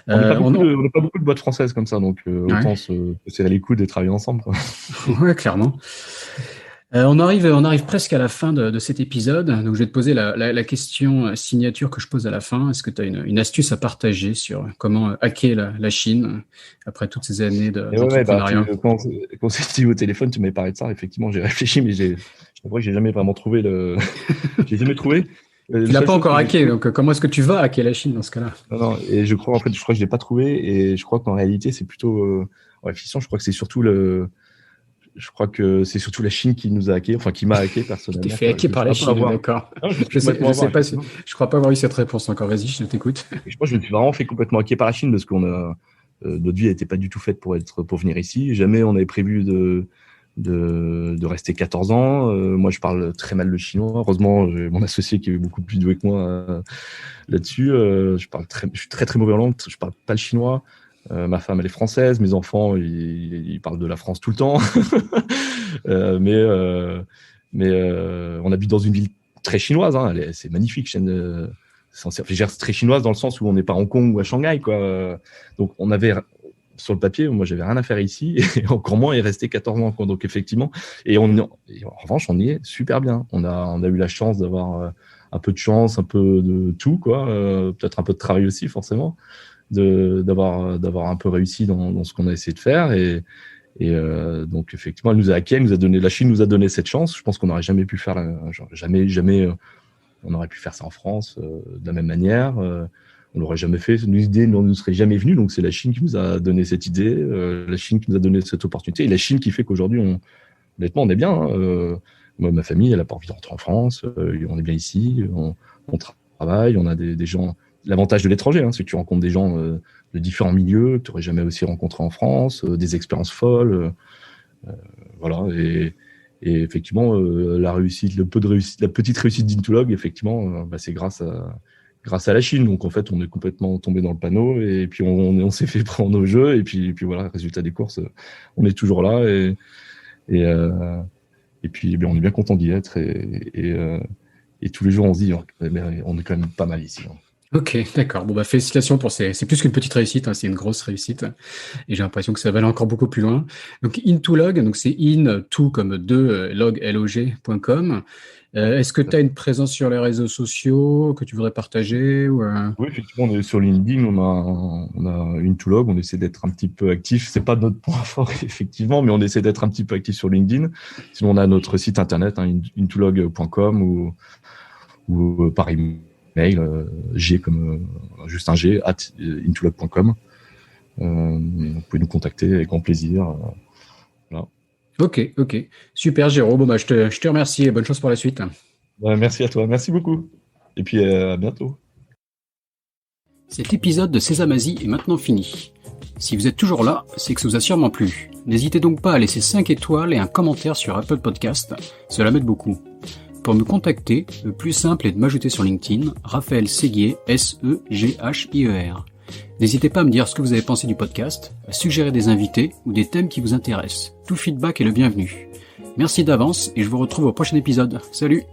On n'est pas beaucoup de boîtes françaises comme ça, donc autant se serrer les coudes et travailler ensemble, quoi. Ouais, clairement. On arrive presque à la fin de cet épisode. Donc, je vais te poser la question signature que je pose à la fin. Est-ce que tu as une astuce à partager sur comment hacker la Chine après toutes ces années d'entrepreneuriat? Quand on s'est dit au téléphone, tu m'avais parlé de ça. Effectivement, j'ai réfléchi, mais je t'avoue que j'ai jamais vraiment trouvé j'ai jamais trouvé. Tu l'as pas encore hacké, donc comment est-ce que tu vas hacker la Chine dans ce cas-là? Non, et je crois que je l'ai pas trouvé, et je crois qu'en réalité, c'est plutôt, en réfléchissant, je crois que c'est surtout la Chine qui nous a hacké, enfin qui m'a hacké personnellement. T'es fait hacker par la Chine, d'accord. Non, Je sais pas je crois pas avoir eu cette réponse encore. Vas-y, je t'écoute. Je pense que je me suis vraiment fait complètement hacker par la Chine parce qu'on a notre vie n'était pas du tout faite pour venir ici. Jamais on avait prévu de rester 14 ans. Moi, je parle très mal le chinois. Heureusement, j'ai mon associé qui est beaucoup plus doué que moi là-dessus. Je suis très très mauvais en langue. Je parle pas le chinois. Ma femme, elle est française. Mes enfants, ils parlent de la France tout le temps. Mais on habite dans une ville très chinoise. Hein. C'est magnifique. C'est très chinoise dans le sens où on n'est pas à Hong Kong ou à Shanghai, quoi. Donc, on avait sur le papier, moi, j'avais rien à faire ici, et encore moins y rester 14 ans, quoi. Donc, effectivement, et en revanche, on y est super bien. On a eu la chance d'avoir un peu de chance, un peu de tout, quoi. Peut-être un peu de travail aussi, forcément, d'avoir un peu réussi dans ce qu'on a essayé de faire. Donc, effectivement, elle nous a hacké, la Chine nous a donné cette chance. Je pense qu'on n'aurait jamais pu faire, jamais, on aurait pu faire ça en France de la même manière. On l'aurait jamais fait. L'idée ne nous serait jamais venue. Donc, c'est la Chine qui nous a donné cette idée, la Chine qui nous a donné cette opportunité, et la Chine qui fait qu'aujourd'hui, honnêtement, on est bien. Hein. Moi, ma famille, elle n'a pas envie de rentrer en France. On est bien ici. On travaille. On a des gens. L'avantage de l'étranger, hein, c'est que tu rencontres des gens de différents milieux que tu n'aurais jamais aussi rencontrés en France, des expériences folles. Voilà. Et effectivement, la petite réussite d'Intolog, effectivement, c'est grâce à la Chine. Donc, en fait, on est complètement tombé dans le panneau, et puis on s'est fait prendre au jeu, et puis voilà, résultat des courses, on est toujours là, et puis on est bien content d'y être, et tous les jours, on se dit, on est quand même pas mal ici. Hein. Ok, d'accord. Bon, félicitations c'est plus qu'une petite réussite, hein, c'est une grosse réussite. Et j'ai l'impression que ça va aller encore beaucoup plus loin. Donc, Intolog, donc c'est tout comme log.com. Est-ce que tu as une présence sur les réseaux sociaux que tu voudrais partager ou Oui, effectivement, on est sur LinkedIn, on a Intolog, on essaie d'être un petit peu actif. C'est pas notre point fort, effectivement, mais on essaie d'être un petit peu actif sur LinkedIn. Sinon, on a notre site internet, hein, intolog.com, ou par email, G comme juste un G, @intolog.com. Vous pouvez nous contacter avec grand plaisir. Voilà. Ok. Super, Jérôme. Bon, je te remercie et bonne chance pour la suite. Merci à toi. Merci beaucoup. Et puis, à bientôt. Cet épisode de Sésame Asie est maintenant fini. Si vous êtes toujours là, c'est que ça vous a sûrement plu. N'hésitez donc pas à laisser 5 étoiles et un commentaire sur Apple Podcast. Cela m'aide beaucoup. Pour me contacter, le plus simple est de m'ajouter sur LinkedIn, Raphaël Séguier, Seghier. N'hésitez pas à me dire ce que vous avez pensé du podcast, à suggérer des invités ou des thèmes qui vous intéressent. Tout feedback est le bienvenu. Merci d'avance et je vous retrouve au prochain épisode. Salut!